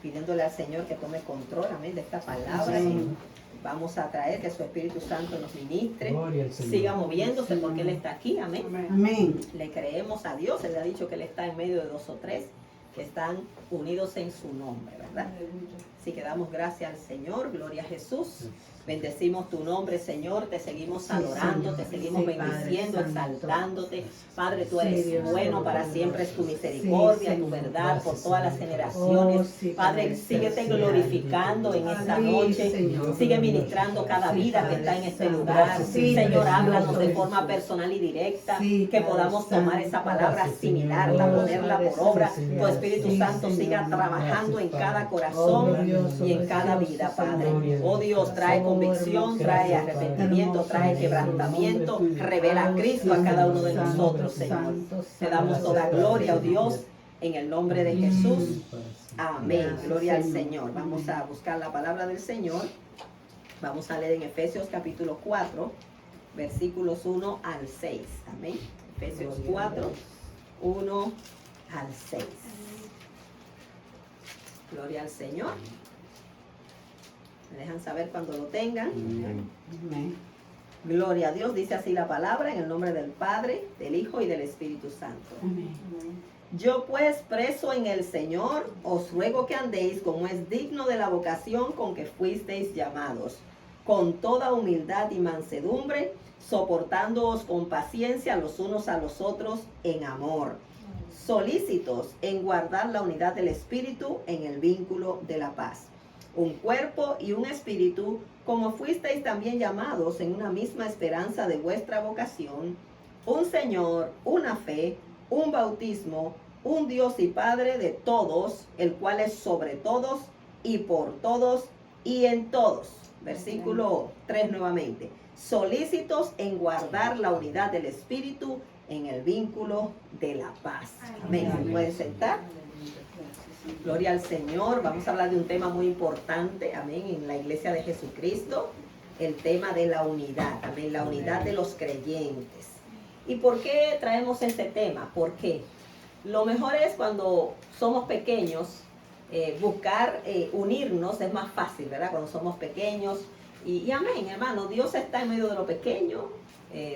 pidiéndole al Señor que tome control, amén, de esta palabra. Vamos a traer que su Espíritu Santo nos ministre, siga moviéndose porque Él está aquí, amén. Amén. Le creemos a Dios, Él ha dicho que Él está en medio de 2 o 3 que están unidos en su nombre, ¿verdad? Así que damos gracias al Señor, gloria a Jesús. Bendecimos tu nombre, Señor, te seguimos adorando, te seguimos bendiciendo, exaltándote. Padre, tú eres bueno, para siempre es tu misericordia, tu verdad por todas las generaciones. Padre, síguete glorificando en esta noche, sigue ministrando cada vida que está en este lugar. Señor, háblanos de forma personal y directa, que podamos tomar esa palabra, asimilarla, ponerla por obra. Tu Espíritu Santo siga trabajando en cada corazón y en cada vida, Padre. Oh Dios, trae convicción, trae arrepentimiento, trae quebrantamiento, revela a Cristo a cada uno de nosotros, Señor. Te damos toda gloria, oh Dios, en el nombre de Jesús. Amén. Gloria al Señor. Vamos a buscar la palabra del Señor. Vamos a leer en Efesios capítulo 4, versículos 1 al 6. Amén. Efesios 4, 1 al 6. Gloria al Señor. Me dejan saber cuando lo tengan. Amén. Gloria a Dios, dice así la palabra, en el nombre del Padre, del Hijo y del Espíritu Santo. Amén. Yo pues, preso en el Señor, os ruego que andéis como es digno de la vocación con que fuisteis llamados, con toda humildad y mansedumbre, soportándoos con paciencia los unos a los otros en amor, solícitos en guardar la unidad del Espíritu en el vínculo de la paz. Un cuerpo y un espíritu, como fuisteis también llamados en una misma esperanza de vuestra vocación, un Señor, una fe, un bautismo, un Dios y Padre de todos, el cual es sobre todos y por todos y en todos. Versículo 3 nuevamente. Solícitos en guardar la unidad del Espíritu en el vínculo de la paz. Amén. ¿Se pueden sentar? Gloria al Señor. Vamos a hablar de un tema muy importante, amén, en la iglesia de Jesucristo, el tema de la unidad, amén, la unidad de los creyentes. ¿Y por qué traemos este tema? Porque lo mejor es cuando somos pequeños, buscar unirnos es más fácil, ¿verdad? Cuando somos pequeños. Y amén, hermano, Dios está en medio de lo pequeño,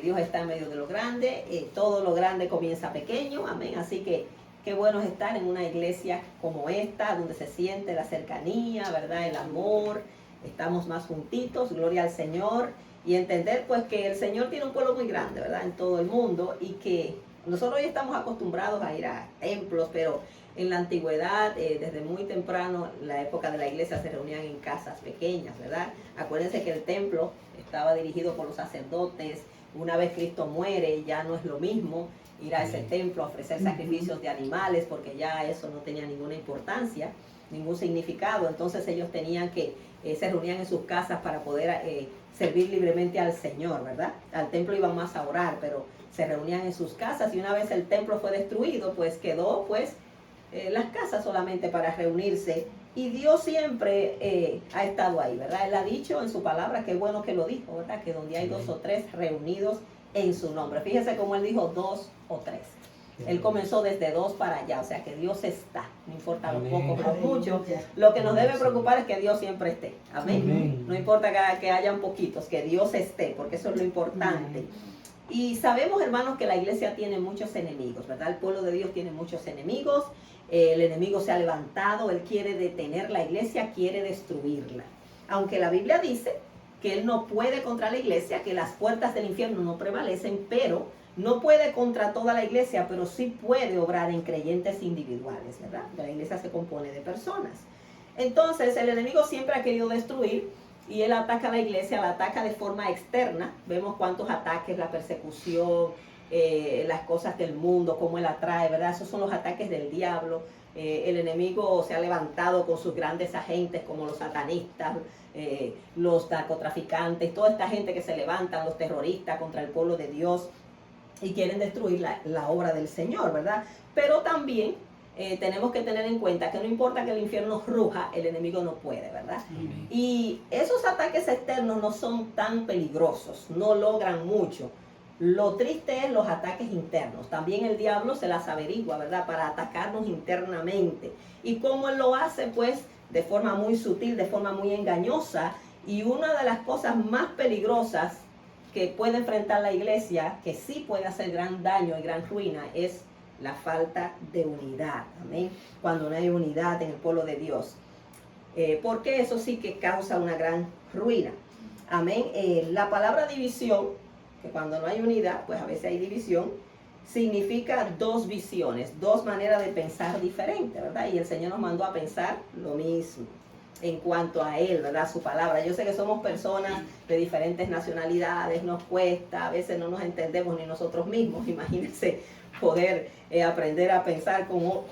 Dios está en medio de lo grande, todo lo grande comienza pequeño, amén. Así que qué bueno es estar en una iglesia como esta, donde se siente la cercanía, ¿verdad? El amor, estamos más juntitos, gloria al Señor, y entender pues que el Señor tiene un pueblo muy grande, ¿verdad? En todo el mundo, y que nosotros hoy estamos acostumbrados a ir a templos, pero en la antigüedad, desde muy temprano, la época de la iglesia, se reunían en casas pequeñas, ¿verdad? Acuérdense que el templo estaba dirigido por los sacerdotes. Una vez Cristo muere, ya no es lo mismo ir a ese templo a ofrecer sacrificios de animales, porque ya eso no tenía ninguna importancia, ningún significado. Entonces ellos tenían que, se reunían en sus casas para poder servir libremente al Señor, ¿verdad? Al templo iban más a orar, pero se reunían en sus casas, y una vez el templo fue destruido, pues quedó pues las casas solamente para reunirse. Y Dios siempre ha estado ahí, ¿verdad? Él ha dicho en su palabra, qué bueno que lo dijo, ¿verdad? Que donde hay 2 o 3 reunidos en su nombre. Fíjese cómo él dijo 2 o 3. Él comenzó desde 2 para allá, o sea que Dios está, no importa lo poco o lo mucho. Lo que nos debe preocupar es que Dios siempre esté, amén. No importa que hayan poquitos, que Dios esté, porque eso es lo importante. Y sabemos, hermanos, que la iglesia tiene muchos enemigos, ¿verdad? El pueblo de Dios tiene muchos enemigos. El enemigo se ha levantado, él quiere detener la iglesia, quiere destruirla. Aunque la Biblia dice que él no puede contra la iglesia, que las puertas del infierno no prevalecen, pero no puede contra toda la iglesia, pero sí puede obrar en creyentes individuales, ¿verdad? La iglesia se compone de personas. Entonces, el enemigo siempre ha querido destruir, y él ataca a la iglesia, la ataca de forma externa. Vemos cuántos ataques, la persecución, las cosas del mundo, cómo él atrae, ¿verdad? Esos son los ataques del diablo. El enemigo se ha levantado con sus grandes agentes como los satanistas, los narcotraficantes, toda esta gente que se levantan, los terroristas contra el pueblo de Dios y quieren destruir la obra del Señor, ¿verdad? Pero también tenemos que tener en cuenta que no importa que el infierno ruja, el enemigo no puede, ¿verdad? Amén. Y esos ataques externos no son tan peligrosos, no logran mucho. Lo triste es los ataques internos. También el diablo se las averigua, ¿verdad? Para atacarnos internamente. ¿Y cómo él lo hace? Pues de forma muy sutil, de forma muy engañosa. Y una de las cosas más peligrosas que puede enfrentar la iglesia, que sí puede hacer gran daño y gran ruina, es la falta de unidad. Amén. Cuando no hay unidad en el pueblo de Dios. Porque eso sí que causa una gran ruina. Amén. La palabra división, que cuando no hay unidad, pues a veces hay división, significa dos visiones, dos maneras de pensar diferentes, ¿verdad? Y el Señor nos mandó a pensar lo mismo en cuanto a Él, ¿verdad? Su palabra. Yo sé que somos personas de diferentes nacionalidades, nos cuesta, a veces no nos entendemos ni nosotros mismos, imagínense poder aprender a pensar como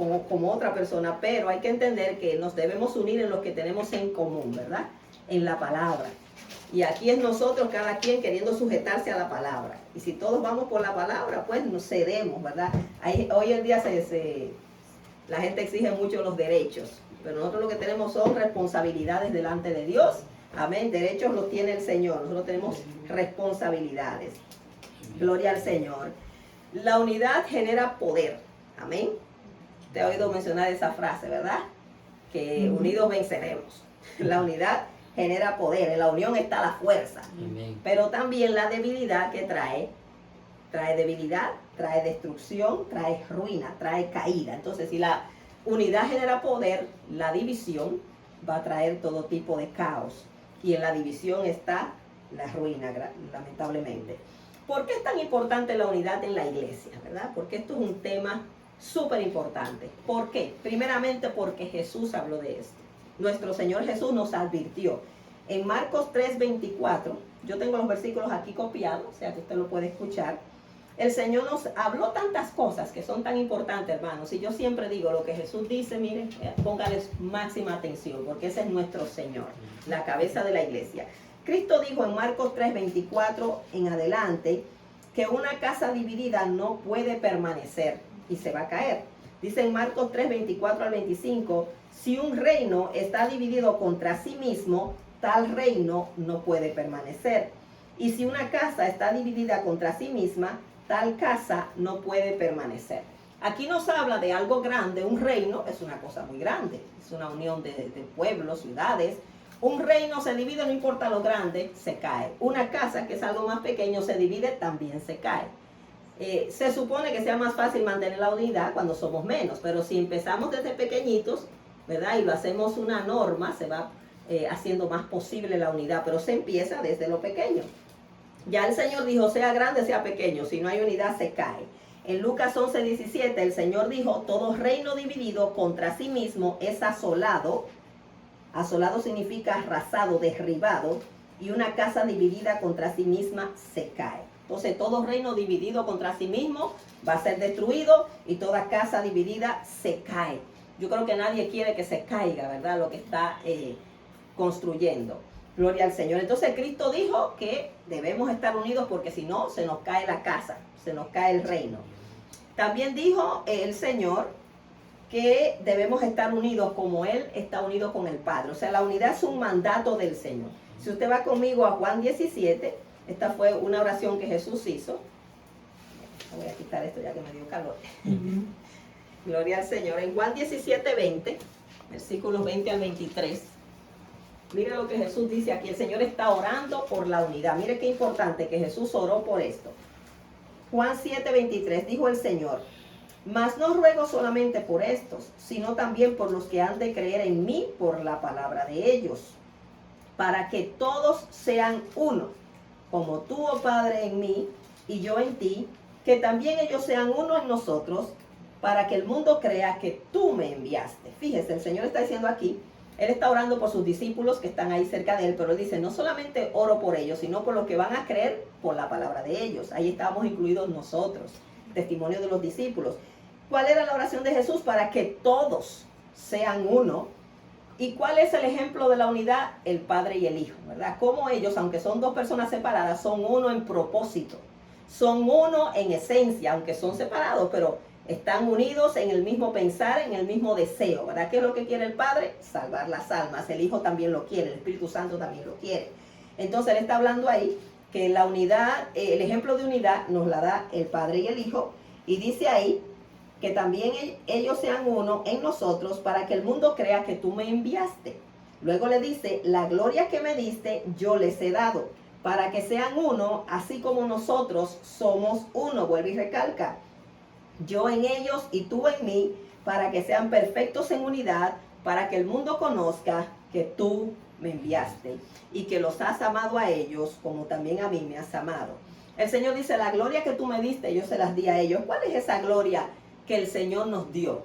otra persona, pero hay que entender que nos debemos unir en lo que tenemos en común, ¿verdad? En la palabra. Y aquí es nosotros, cada quien queriendo sujetarse a la palabra. Y si todos vamos por la palabra, pues nos cedemos, ¿verdad? Hoy en día la gente exige mucho los derechos, pero nosotros lo que tenemos son responsabilidades delante de Dios. Amén. Derechos los tiene el Señor. Nosotros tenemos responsabilidades. Gloria al Señor. La unidad genera poder. Amén. Te he oído mencionar esa frase, ¿verdad? Que unidos venceremos. La unidad genera poder. En la unión está la fuerza. Amén. Pero también la debilidad que trae debilidad, trae destrucción, trae ruina, trae caída. Entonces, si la unidad genera poder, la división va a traer todo tipo de caos. Y en la división está la ruina, lamentablemente. ¿Por qué es tan importante la unidad en la iglesia, verdad? Porque esto es un tema súper importante. ¿Por qué? Primeramente porque Jesús habló de esto. Nuestro Señor Jesús nos advirtió. En Marcos 3:24, yo tengo los versículos aquí copiados, o sea que usted lo puede escuchar. El Señor nos habló tantas cosas que son tan importantes, hermanos. Y yo siempre digo, lo que Jesús dice, miren, póngales máxima atención, porque ese es nuestro Señor, la cabeza de la iglesia. Cristo dijo en Marcos 3:24 en adelante, que una casa dividida no puede permanecer y se va a caer. Dice en Marcos 3:24 al 25, si un reino está dividido contra sí mismo, tal reino no puede permanecer. Y si una casa está dividida contra sí misma, tal casa no puede permanecer. Aquí nos habla de algo grande. Un reino es una cosa muy grande, es una unión de pueblos, ciudades. Un reino se divide, no importa lo grande, se cae. Una casa, que es algo más pequeño, se divide, también se cae. Se supone que sea más fácil mantener la unidad cuando somos menos, pero si empezamos desde pequeñitos, ¿verdad? Y lo hacemos una norma, se va haciendo más posible la unidad, pero se empieza desde lo pequeño. Ya el Señor dijo, sea grande, sea pequeño, si no hay unidad se cae. En Lucas 11:17 el Señor dijo, todo reino dividido contra sí mismo es asolado. Asolado significa arrasado, derribado, y una casa dividida contra sí misma se cae. Entonces todo reino dividido contra sí mismo va a ser destruido y toda casa dividida se cae. Yo creo que nadie quiere que se caiga, ¿verdad? Lo que está construyendo. Gloria al Señor. Entonces Cristo dijo que debemos estar unidos porque si no se nos cae la casa, se nos cae el reino. También dijo el Señor que debemos estar unidos como Él está unido con el Padre. O sea, la unidad es un mandato del Señor. Si usted va conmigo a Juan 17, esta fue una oración que Jesús hizo. Voy a quitar esto ya que me dio calor. Gloria al Señor. En Juan 17:20, versículos 20 al 23. Mire lo que Jesús dice aquí. El Señor está orando por la unidad. Mire qué importante que Jesús oró por esto. Juan 7:23, dijo el Señor, mas no ruego solamente por estos, sino también por los que han de creer en mí por la palabra de ellos, para que todos sean uno, como tú, oh Padre, en mí y yo en ti, que también ellos sean uno en nosotros, para que el mundo crea que tú me enviaste. Fíjese, el Señor está diciendo aquí, Él está orando por sus discípulos que están ahí cerca de Él, pero Él dice, no solamente oro por ellos, sino por los que van a creer por la palabra de ellos. Ahí estábamos incluidos nosotros, testimonio de los discípulos. ¿Cuál era la oración de Jesús? Para que todos sean uno. ¿Y cuál es el ejemplo de la unidad? El Padre y el Hijo, ¿verdad? Como ellos, aunque son dos personas separadas, son uno en propósito. Son uno en esencia, aunque son separados, pero están unidos en el mismo pensar, en el mismo deseo, ¿verdad? ¿Qué es lo que quiere el Padre? Salvar las almas. El Hijo también lo quiere, el Espíritu Santo también lo quiere. Entonces Él está hablando ahí que la unidad, el ejemplo de unidad nos la da el Padre y el Hijo. Y dice ahí que también ellos sean uno en nosotros, para que el mundo crea que tú me enviaste. Luego le dice, la gloria que me diste yo les he dado, para que sean uno, así como nosotros somos uno. Vuelve y recalca, yo en ellos y tú en mí, para que sean perfectos en unidad, para que el mundo conozca que tú me enviaste y que los has amado a ellos como también a mí me has amado. El Señor dice, la gloria que tú me diste, yo se las di a ellos. ¿Cuál es esa gloria que el Señor nos dio?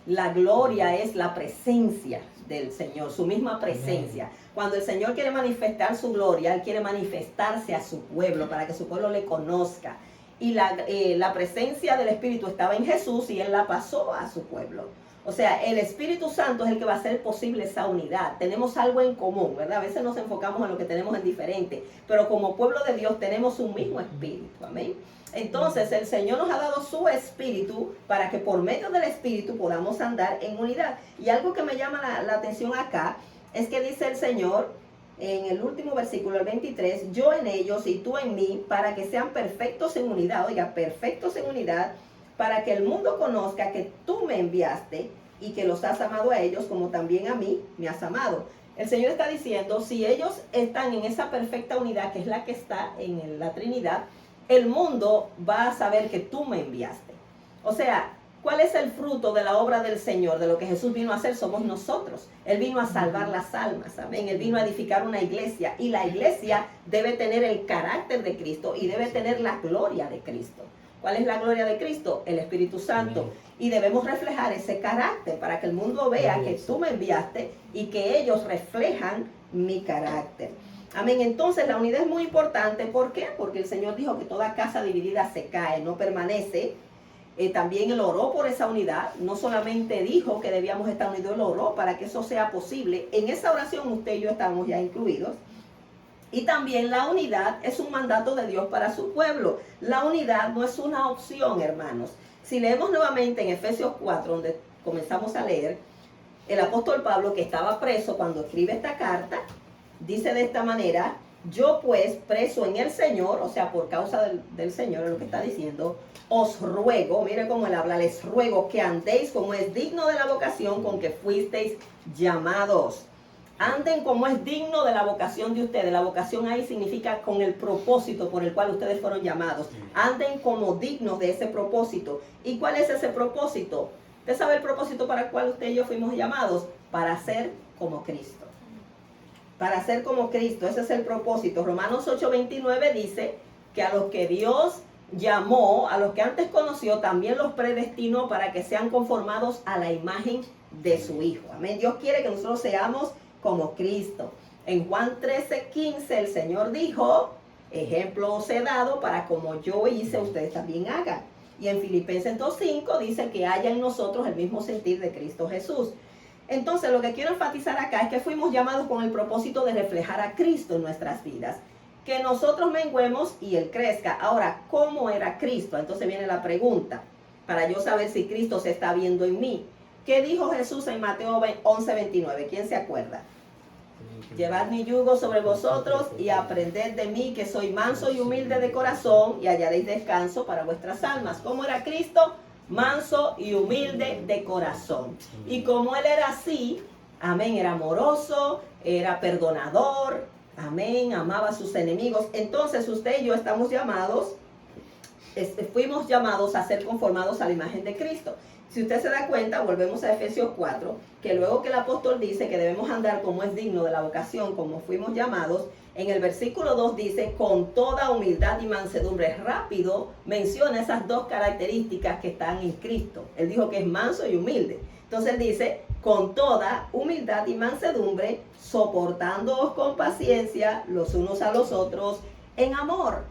La gloria es la presencia del Señor, su misma presencia. Cuando el Señor quiere manifestar su gloria, Él quiere manifestarse a su pueblo para que su pueblo le conozca. Y la presencia del Espíritu estaba en Jesús y Él la pasó a su pueblo. O sea, el Espíritu Santo es el que va a hacer posible esa unidad. Tenemos algo en común, ¿verdad? A veces nos enfocamos en lo que tenemos en diferente, pero como pueblo de Dios tenemos un mismo Espíritu. Amén. Entonces el Señor nos ha dado su Espíritu para que por medio del Espíritu podamos andar en unidad. Y algo que me llama la atención acá es que dice el Señor en el último versículo, el 23, yo en ellos y tú en mí, para que sean perfectos en unidad. Oiga, perfectos en unidad, para que el mundo conozca que tú me enviaste y que los has amado a ellos como también a mí me has amado. El Señor está diciendo, si ellos están en esa perfecta unidad, que es la que está en la Trinidad, el mundo va a saber que tú me enviaste. O sea, ¿cuál es el fruto de la obra del Señor? De lo que Jesús vino a hacer somos nosotros. Él vino a salvar las almas, amén. Él vino a edificar una iglesia y la iglesia debe tener el carácter de Cristo y debe tener la gloria de Cristo. ¿Cuál es la gloria de Cristo? El Espíritu Santo. Y debemos reflejar ese carácter para que el mundo vea que tú me enviaste y que ellos reflejan mi carácter. Amén. Entonces la unidad es muy importante. ¿Por qué? Porque el Señor dijo que toda casa dividida se cae, no permanece. También Él oró por esa unidad. No solamente dijo que debíamos estar unidos, Él oró para que eso sea posible. En esa oración usted y yo estamos ya incluidos. Y también la unidad es un mandato de Dios para su pueblo. La unidad no es una opción, hermanos. Si leemos nuevamente en Efesios 4, donde comenzamos a leer, el apóstol Pablo, que estaba preso cuando escribe esta carta, dice de esta manera, yo pues, preso en el Señor, o sea, por causa del Señor, es lo que está diciendo, os ruego, mire cómo él habla, les ruego que andéis como es digno de la vocación con que fuisteis llamados. Anden como es digno de la vocación de ustedes. La vocación ahí significa con el propósito por el cual ustedes fueron llamados. Anden como dignos de ese propósito. ¿Y cuál es ese propósito? ¿Usted sabe el propósito para el cual usted y yo fuimos llamados? Para ser como Cristo. Para ser como Cristo, ese es el propósito. Romanos 8:29 dice que a los que Dios llamó, a los que antes conoció, también los predestinó para que sean conformados a la imagen de su Hijo. Amén. Dios quiere que nosotros seamos como Cristo. En Juan 13:15 el Señor dijo, ejemplo os he dado para como yo hice, ustedes también hagan. Y en Filipenses 2:5 dice que haya en nosotros el mismo sentir de Cristo Jesús. Entonces lo que quiero enfatizar acá es que fuimos llamados con el propósito de reflejar a Cristo en nuestras vidas. Que nosotros menguemos y Él crezca. Ahora, ¿cómo era Cristo? Entonces viene la pregunta, para yo saber si Cristo se está viendo en mí. ¿Qué dijo Jesús en Mateo 11:29? ¿Quién se acuerda? Llevad mi yugo sobre vosotros y aprended de mí, que soy manso y humilde de corazón, y hallaréis descanso para vuestras almas. ¿Cómo era Cristo? Manso y humilde de corazón. Y como Él era así, amén, era amoroso, era perdonador, amén, amaba a sus enemigos. Entonces usted y yo estamos llamados, fuimos llamados a ser conformados a la imagen de Cristo. Si usted se da cuenta, volvemos a Efesios 4, que luego que el apóstol dice que debemos andar como es digno de la vocación, como fuimos llamados, en el versículo 2 dice, con toda humildad y mansedumbre. Rápido menciona esas dos características que están en Cristo. Él dijo que es manso y humilde. Entonces él dice, con toda humildad y mansedumbre, soportándoos con paciencia los unos a los otros en amor.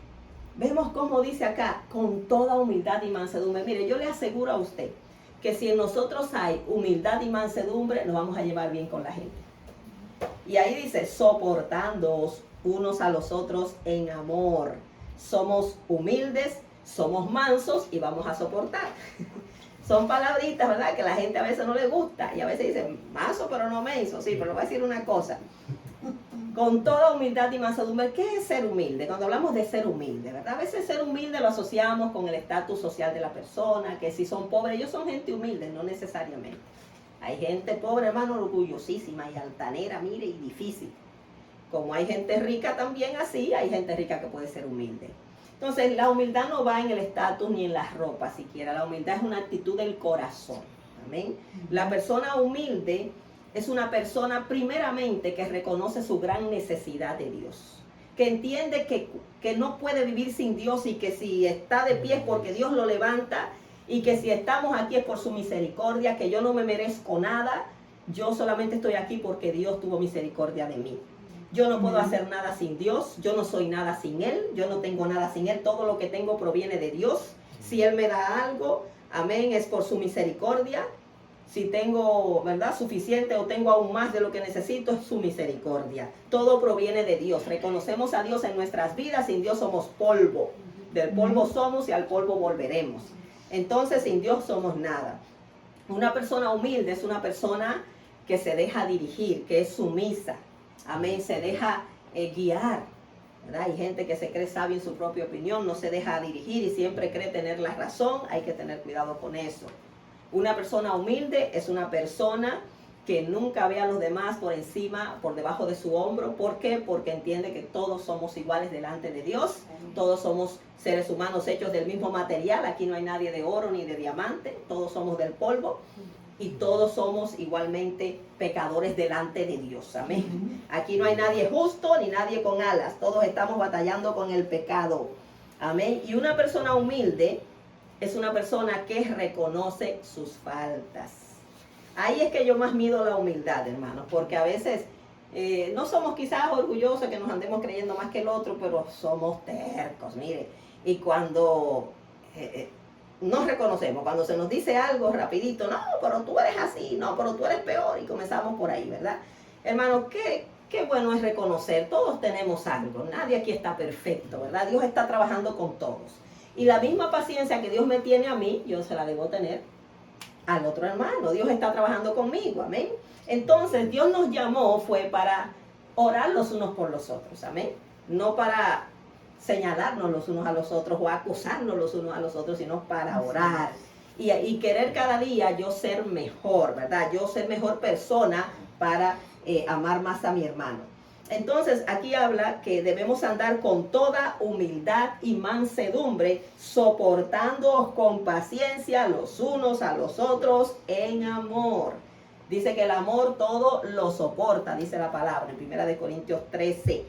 Vemos cómo dice acá, con toda humildad y mansedumbre. Mire, yo le aseguro a usted que si en nosotros hay humildad y mansedumbre, nos vamos a llevar bien con la gente. Y ahí dice, soportándoos unos a los otros en amor. Somos humildes, somos mansos y vamos a soportar. Son palabritas, ¿verdad? Que la gente a veces no le gusta. Y a veces dice, manso pero no menso. Sí, pero le voy a decir una cosa. Con toda humildad y mansedumbre. ¿Qué es ser humilde? Cuando hablamos de ser humilde, ¿verdad? A veces ser humilde lo asociamos con el estatus social de la persona, que si son pobres, ellos son gente humilde, no necesariamente. Hay gente pobre, hermano, orgullosísima y altanera, mire, y difícil. Como hay gente rica también así, hay gente rica que puede ser humilde. Entonces, la humildad no va en el estatus ni en las ropas siquiera. La humildad es una actitud del corazón. Amén. La persona humilde es una persona primeramente que reconoce su gran necesidad de Dios. Que entiende que no puede vivir sin Dios y que si está de pie es porque Dios lo levanta y que si estamos aquí es por su misericordia, que yo no me merezco nada, yo solamente estoy aquí porque Dios tuvo misericordia de mí. Yo no puedo hacer nada sin Dios, yo no soy nada sin Él, yo no tengo nada sin Él, todo lo que tengo proviene de Dios. Si Él me da algo, amén, es por su misericordia. Si tengo, ¿verdad?, suficiente o tengo aún más de lo que necesito, es su misericordia. Todo proviene de Dios. Reconocemos a Dios en nuestras vidas. Sin Dios somos polvo. Del polvo somos y al polvo volveremos. Entonces, sin Dios somos nada. Una persona humilde es una persona que se deja dirigir, que es sumisa. Amén. Se deja guiar. ¿Verdad? Hay gente que se cree sabio en su propia opinión, no se deja dirigir y siempre cree tener la razón. Hay que tener cuidado con eso. Una persona humilde es una persona que nunca ve a los demás por encima, por debajo de su hombro. ¿Por qué? Porque entiende que todos somos iguales delante de Dios. Todos somos seres humanos hechos del mismo material. Aquí no hay nadie de oro ni de diamante. Todos somos del polvo. Y todos somos igualmente pecadores delante de Dios. Amén. Aquí no hay nadie justo ni nadie con alas. Todos estamos batallando con el pecado. Amén. Y una persona humilde es una persona que reconoce sus faltas. Ahí es que yo más mido la humildad, hermanos, porque a veces no somos quizás orgullosos que nos andemos creyendo más que el otro, pero somos tercos, mire. Y cuando nos reconocemos, cuando se nos dice algo rapidito, no, pero tú eres así, no, pero tú eres peor, y comenzamos por ahí, ¿verdad? Hermanos, qué bueno es reconocer, todos tenemos algo, nadie aquí está perfecto, ¿verdad? Dios está trabajando con todos. Y la misma paciencia que Dios me tiene a mí, yo se la debo tener al otro hermano. Dios está trabajando conmigo, amén. Entonces, Dios nos llamó fue para orar los unos por los otros, amén. No para señalarnos los unos a los otros o acusarnos los unos a los otros, sino para orar. Y querer cada día yo ser mejor, ¿verdad? Yo ser mejor persona para amar más a mi hermano. Entonces, aquí habla que debemos andar con toda humildad y mansedumbre, soportándoos con paciencia los unos a los otros en amor. Dice que el amor todo lo soporta, dice la palabra en 1 Corintios 13.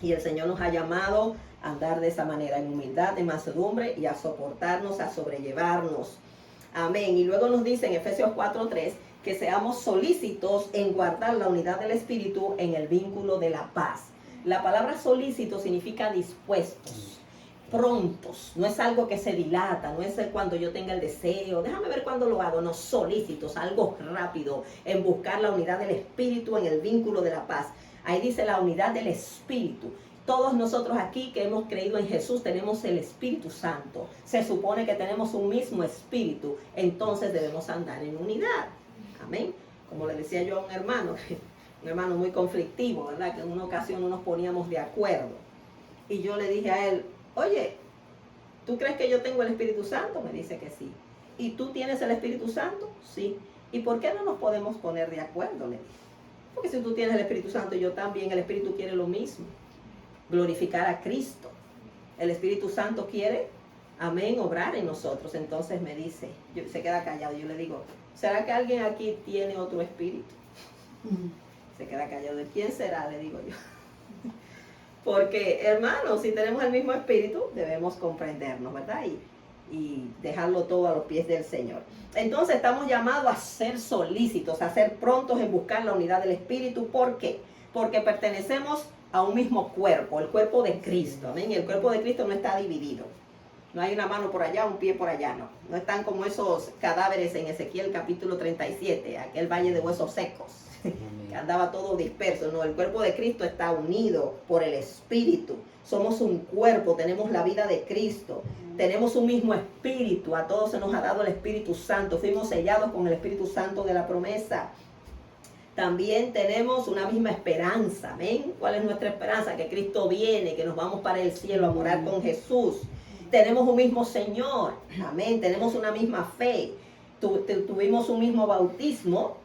Y el Señor nos ha llamado a andar de esa manera, en humildad, en mansedumbre y a soportarnos, a sobrellevarnos. Amén. Y luego nos dice en Efesios 4:3 que seamos solícitos en guardar la unidad del Espíritu en el vínculo de la paz. La palabra solícito significa dispuestos, prontos. No es algo que se dilata, no es cuando yo tenga el deseo, déjame ver cuándo lo hago. No, solícitos, algo rápido en buscar la unidad del Espíritu en el vínculo de la paz. Ahí dice la unidad del Espíritu. Todos nosotros aquí que hemos creído en Jesús tenemos el Espíritu Santo. Se supone que tenemos un mismo Espíritu, entonces debemos andar en unidad. Amén. Como le decía yo a un hermano muy conflictivo, ¿verdad? Que en una ocasión no nos poníamos de acuerdo. Y yo le dije a él, oye, ¿tú crees que yo tengo el Espíritu Santo? Me dice que sí. ¿Y tú tienes el Espíritu Santo? Sí. ¿Y por qué no nos podemos poner de acuerdo? Le dije. Porque si tú tienes el Espíritu Santo y yo también, el Espíritu quiere lo mismo. Glorificar a Cristo. El Espíritu Santo quiere, amén, obrar en nosotros. Entonces me dice, se queda callado. Yo le digo, ¿será que alguien aquí tiene otro espíritu? Se queda callado. ¿De quién será? Le digo yo. Porque, hermanos, si tenemos el mismo espíritu, debemos comprendernos, ¿verdad? Y dejarlo todo a los pies del Señor. Entonces estamos llamados a ser solícitos, a ser prontos en buscar la unidad del espíritu. ¿Por qué? Porque pertenecemos a un mismo cuerpo, el cuerpo de Cristo. ¿Amén? Y el cuerpo de Cristo no está dividido. No hay una mano por allá, un pie por allá, no. No están como esos cadáveres en Ezequiel capítulo 37, aquel valle de huesos secos, que andaba todo disperso. No, el cuerpo de Cristo está unido por el Espíritu. Somos un cuerpo, tenemos la vida de Cristo, tenemos un mismo Espíritu. A todos se nos ha dado el Espíritu Santo. Fuimos sellados con el Espíritu Santo de la promesa. También tenemos una misma esperanza, amén. ¿Cuál es nuestra esperanza? Que Cristo viene, que nos vamos para el cielo a morar con Jesús. Tenemos un mismo Señor, amén. Tenemos una misma fe. Tuvimos un mismo bautismo,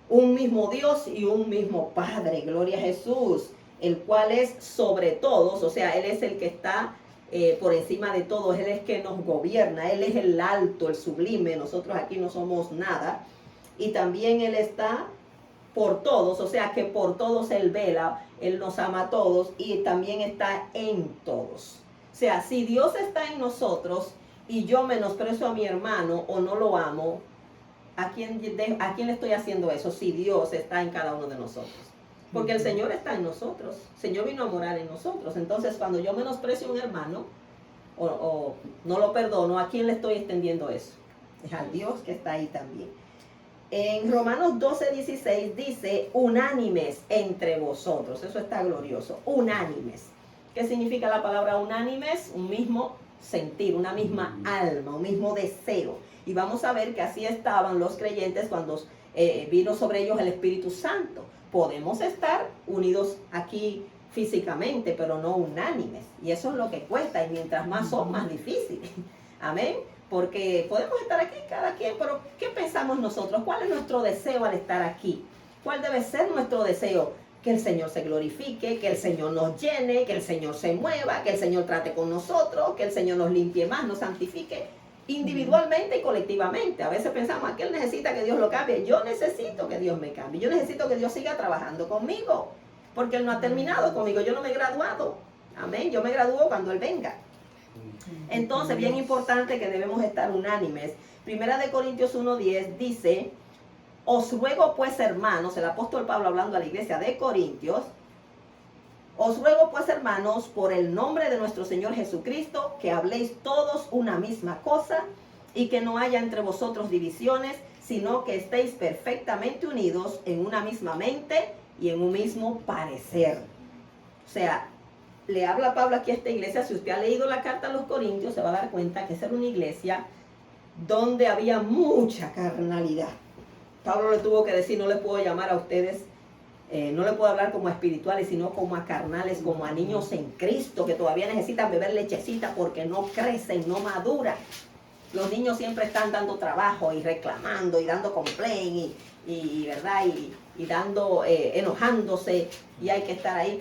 un mismo Dios y un mismo Padre, gloria a Jesús, el cual es sobre todos, o sea, Él es el que está por encima de todos, Él es el que nos gobierna, Él es el alto, el sublime, nosotros aquí no somos nada, y también Él está por todos, o sea que por todos Él vela, Él nos ama a todos y también está en todos. O sea, si Dios está en nosotros y yo menosprecio a mi hermano o no lo amo, ¿a quién le estoy haciendo eso? Si Dios está en cada uno de nosotros. Porque el Señor está en nosotros. El Señor vino a morar en nosotros. Entonces, cuando yo menosprecio a un hermano o no lo perdono, ¿a quién le estoy extendiendo eso? Es al Dios que está ahí también. En Romanos 12:16 dice, unánimes entre vosotros. Eso está glorioso. Unánimes. ¿Qué significa la palabra unánimes? Un mismo sentir, una misma alma, un mismo deseo. Y vamos a ver que así estaban los creyentes cuando vino sobre ellos el Espíritu Santo. Podemos estar unidos aquí físicamente, pero no unánimes. Y eso es lo que cuesta. Y mientras más son, más difícil. Amén. Porque podemos estar aquí cada quien, pero ¿qué pensamos nosotros? ¿Cuál es nuestro deseo al estar aquí? ¿Cuál debe ser nuestro deseo? Que el Señor se glorifique, que el Señor nos llene, que el Señor se mueva, que el Señor trate con nosotros, que el Señor nos limpie más, nos santifique individualmente y colectivamente. A veces pensamos que Él necesita que Dios lo cambie. Yo necesito que Dios me cambie. Yo necesito que Dios siga trabajando conmigo, porque Él no ha terminado conmigo. Yo no me he graduado. Amén. Yo me gradúo cuando Él venga. Entonces, bien importante que debemos estar unánimes. Primera de Corintios 1:10 dice, os ruego pues, hermanos, el apóstol Pablo hablando a la iglesia de Corintios, os ruego pues, hermanos, por el nombre de nuestro Señor Jesucristo, que habléis todos una misma cosa y que no haya entre vosotros divisiones, sino que estéis perfectamente unidos en una misma mente y en un mismo parecer. O sea, le habla Pablo aquí a esta iglesia. Si usted ha leído la carta a los Corintios, se va a dar cuenta que esa era una iglesia donde había mucha carnalidad. Pablo le tuvo que decir, no le puedo llamar a ustedes, no le puedo hablar como a espirituales, sino como a carnales, como a niños en Cristo, que todavía necesitan beber lechecita porque no crecen, no maduran. Los niños siempre están dando trabajo y reclamando y dando complaint ¿verdad? Y dando, enojándose, y hay que estar ahí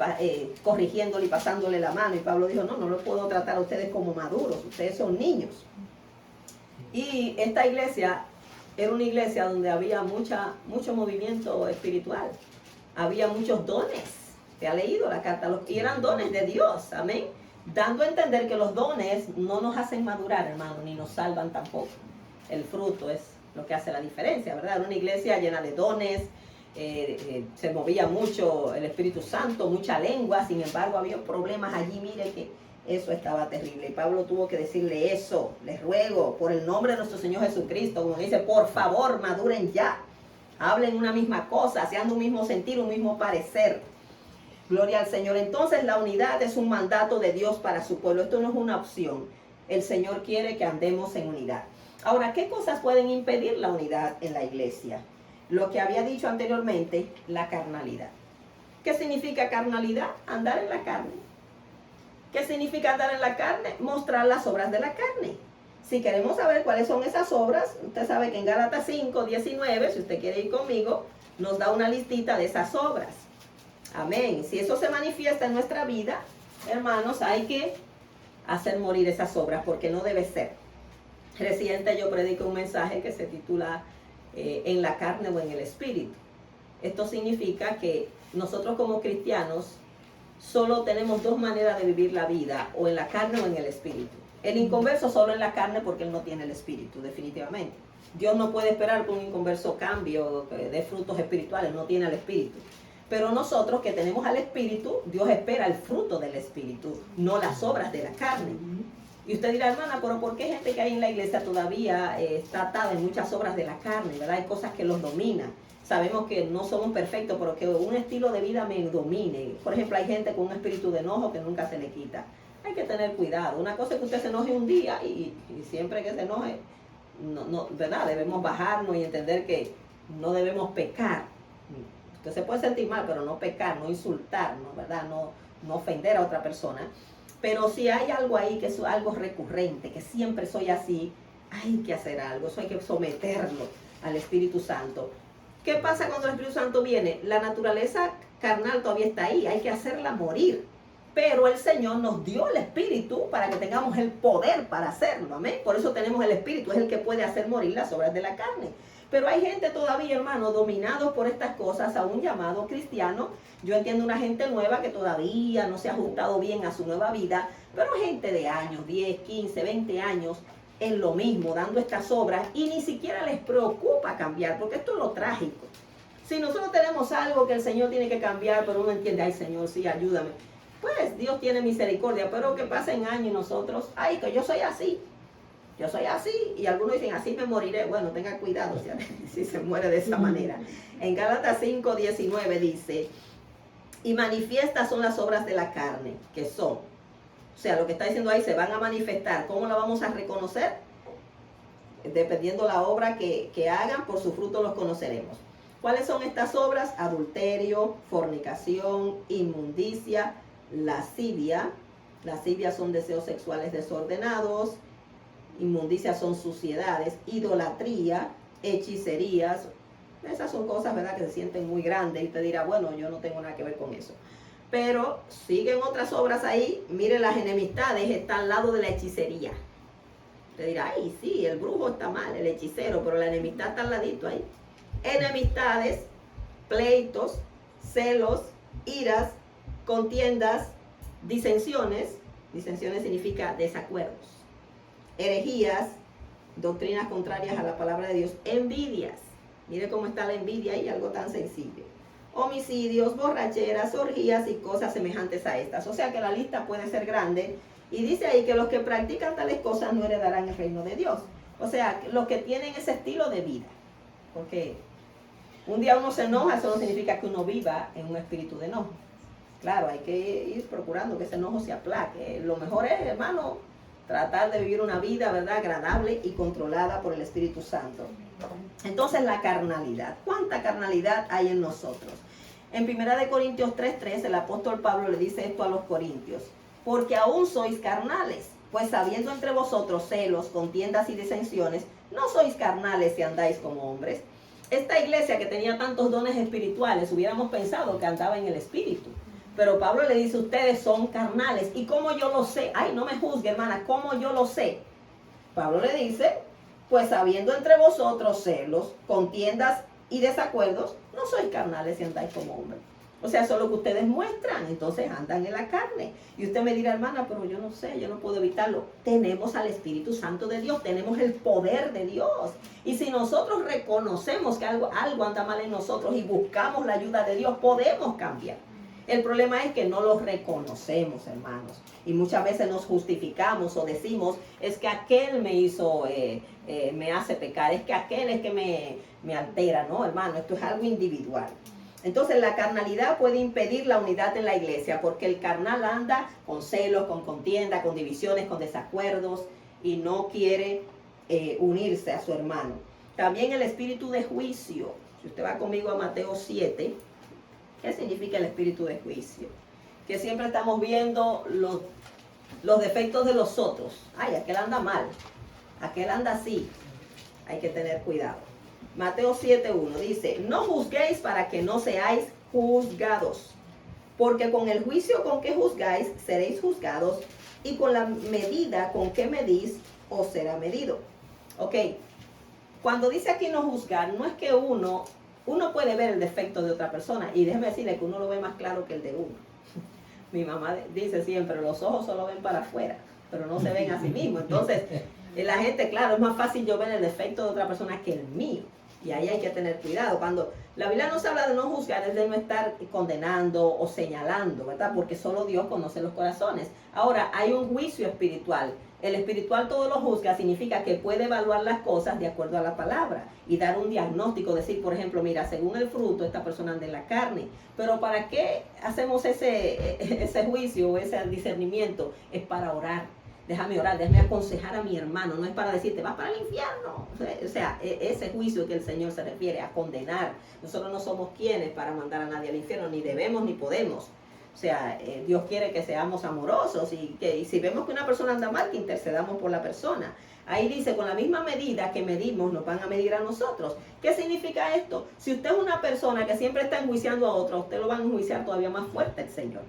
corrigiéndole y pasándole la mano. Y Pablo dijo, no lo puedo tratar a ustedes como maduros, ustedes son niños. Y esta iglesia era una iglesia donde había mucho movimiento espiritual. Había muchos dones. ¿Te ha leído la carta? Y eran dones de Dios, amén. Dando a entender que los dones no nos hacen madurar, hermano, ni nos salvan tampoco. El fruto es lo que hace la diferencia, ¿verdad? Era una iglesia llena de dones, se movía mucho el Espíritu Santo, mucha lengua. Sin embargo, había problemas allí, mire que eso estaba terrible. Y Pablo tuvo que decirle eso, les ruego, por el nombre de nuestro Señor Jesucristo, como dice, por favor, maduren ya. Hablen una misma cosa, sean un mismo sentir, un mismo parecer. Gloria al Señor. Entonces, la unidad es un mandato de Dios para su pueblo. Esto no es una opción. El Señor quiere que andemos en unidad. Ahora, ¿qué cosas pueden impedir la unidad en la iglesia? Lo que había dicho anteriormente, la carnalidad. ¿Qué significa carnalidad? Andar en la carne. ¿Qué significa andar en la carne? Mostrar las obras de la carne. Si queremos saber cuáles son esas obras, usted sabe que en Gálatas 5:19, si usted quiere ir conmigo, nos da una listita de esas obras. Amén. Si eso se manifiesta en nuestra vida, hermanos, hay que hacer morir esas obras, porque no debe ser. Reciente yo predico un mensaje que se titula en la carne o en el espíritu. Esto significa que nosotros como cristianos solo tenemos dos maneras de vivir la vida, o en la carne o en el espíritu. El inconverso solo en la carne porque él no tiene el espíritu, definitivamente. Dios no puede esperar que un inconverso cambie o dé frutos espirituales, no tiene el espíritu. Pero nosotros que tenemos al espíritu, Dios espera el fruto del espíritu, no las obras de la carne. Y usted dirá, hermana, pero ¿por qué gente que hay en la iglesia todavía está atada en muchas obras de la carne, ¿verdad? Hay cosas que los dominan. Sabemos que no somos perfectos, pero que un estilo de vida me domine. Por ejemplo, hay gente con un espíritu de enojo que nunca se le quita. Hay que tener cuidado. Una cosa es que usted se enoje un día y siempre que se enoje, ¿verdad? Debemos bajarnos y entender que no debemos pecar Usted se puede sentir mal, pero no pecar, no insultar, ¿no? ¿Verdad? No ofender a otra persona. Pero si hay algo ahí que es algo recurrente, que siempre soy así, hay que hacer algo, eso hay que someterlo al Espíritu Santo. ¿Qué pasa cuando el Espíritu Santo viene? La naturaleza carnal todavía está ahí, hay que hacerla morir. Pero el Señor nos dio el Espíritu para que tengamos el poder para hacerlo, amén. Por eso tenemos el Espíritu, es el que puede hacer morir las obras de la carne. Pero hay gente todavía, hermano, dominados por estas cosas, aún llamado cristiano. Yo entiendo una gente nueva que todavía no se ha ajustado bien a su nueva vida, pero gente de años, 10, 15, 20 años, en lo mismo, dando estas obras, y ni siquiera les preocupa cambiar, porque esto es lo trágico. Si nosotros tenemos algo que el Señor tiene que cambiar, pero uno entiende, ay Señor, sí, ayúdame. Pues Dios tiene misericordia, pero que pasen años y nosotros, ay, que yo soy así, y algunos dicen, así me moriré. Bueno, tenga cuidado si se muere de esa manera. En Gálatas 5:19 dice, y manifiestas son las obras de la carne, que son, o sea, lo que está diciendo ahí, se van a manifestar. ¿Cómo la vamos a reconocer? Dependiendo la obra que hagan, por su fruto los conoceremos. ¿Cuáles son estas obras? Adulterio, fornicación, inmundicia, lascivia. Lascivia son deseos sexuales desordenados. Inmundicia son suciedades. Idolatría, hechicerías. Esas son cosas, ¿verdad?, que se sienten muy grandes y te dirá, bueno, yo no tengo nada que ver con eso. Pero siguen otras obras ahí. Mire, las enemistades están al lado de la hechicería. Te dirá, ay, sí, el brujo está mal, el hechicero, pero la enemistad está al ladito ahí. Enemistades, pleitos, celos, iras, contiendas, disensiones. Disensiones significa desacuerdos. Herejías, doctrinas contrarias a la palabra de Dios. Envidias. Mire cómo está la envidia ahí, algo tan sencillo. Homicidios, borracheras, orgías y cosas semejantes a estas. O sea que la lista puede ser grande. Y dice ahí que los que practican tales cosas no heredarán el reino de Dios. O sea, los que tienen ese estilo de vida. Porque un día uno se enoja, eso no significa que uno viva en un espíritu de enojo. Claro, hay que ir procurando que ese enojo se aplaque. Lo mejor es, hermano, tratar de vivir una vida, ¿verdad?, agradable y controlada por el Espíritu Santo. Entonces, la carnalidad. ¿Cuánta carnalidad hay en nosotros? En 1 Corintios 3:3, el apóstol Pablo le dice esto a los corintios. Porque aún sois carnales, pues habiendo entre vosotros celos, contiendas y disensiones, no sois carnales si andáis como hombres. Esta iglesia que tenía tantos dones espirituales, hubiéramos pensado que andaba en el Espíritu. Pero Pablo le dice, ustedes son carnales. ¿Y cómo yo lo sé? Ay, no me juzgue, hermana, ¿cómo yo lo sé? Pablo le dice, pues habiendo entre vosotros celos, contiendas y desacuerdos, no sois carnales si andáis como hombres. O sea, eso es lo que ustedes muestran, entonces andan en la carne. Y usted me dirá, hermana, pero yo no sé, yo no puedo evitarlo. Tenemos al Espíritu Santo de Dios, tenemos el poder de Dios. Y si nosotros reconocemos que algo anda mal en nosotros y buscamos la ayuda de Dios, podemos cambiar. El problema es que no lo reconocemos, hermanos. Y muchas veces nos justificamos o decimos, es que aquel me hizo, me hace pecar, es que aquel es que me altera. No, hermano, esto es algo individual. Entonces la carnalidad puede impedir la unidad en la iglesia, porque el carnal anda con celos, con contienda, con divisiones, con desacuerdos, y no quiere unirse a su hermano. También el espíritu de juicio. Si usted va conmigo a Mateo 7, ¿qué significa el espíritu de juicio? Que siempre estamos viendo los defectos de los otros. Ay, aquel anda mal, aquel anda así. Hay que tener cuidado. Mateo 7:1 dice, no juzguéis para que no seáis juzgados, porque con el juicio con que juzgáis seréis juzgados, y con la medida con que medís os será medido. Ok, cuando dice aquí no juzgar, no es que uno puede ver el defecto de otra persona, y déjeme decirle que uno lo ve más claro que el de uno. Mi mamá dice siempre, los ojos solo ven para afuera, pero no se ven a sí mismos. Entonces, la gente, claro, es más fácil yo ver el defecto de otra persona que el mío. Y ahí hay que tener cuidado. Cuando la Biblia nos habla de no juzgar, es de no estar condenando o señalando, ¿verdad? Porque solo Dios conoce los corazones. Ahora, hay un juicio espiritual. El espiritual todo lo juzga, significa que puede evaluar las cosas de acuerdo a la palabra y dar un diagnóstico, decir, por ejemplo, mira, según el fruto, esta persona anda en la carne. Pero ¿para qué hacemos ese juicio o ese discernimiento? Es para orar. déjame orar, déjame aconsejar a mi hermano. No es para decirte, vas para el infierno. O sea, ese juicio que el Señor se refiere a condenar. Nosotros no somos quienes para mandar a nadie al infierno, ni debemos ni podemos. O sea, Dios quiere que seamos amorosos y si vemos que una persona anda mal, que intercedamos por la persona. Ahí dice, con la misma medida que medimos, nos van a medir a nosotros. ¿Qué significa esto? Si usted es una persona que siempre está enjuiciando a otro, usted lo va a enjuiciar todavía más fuerte el Señor.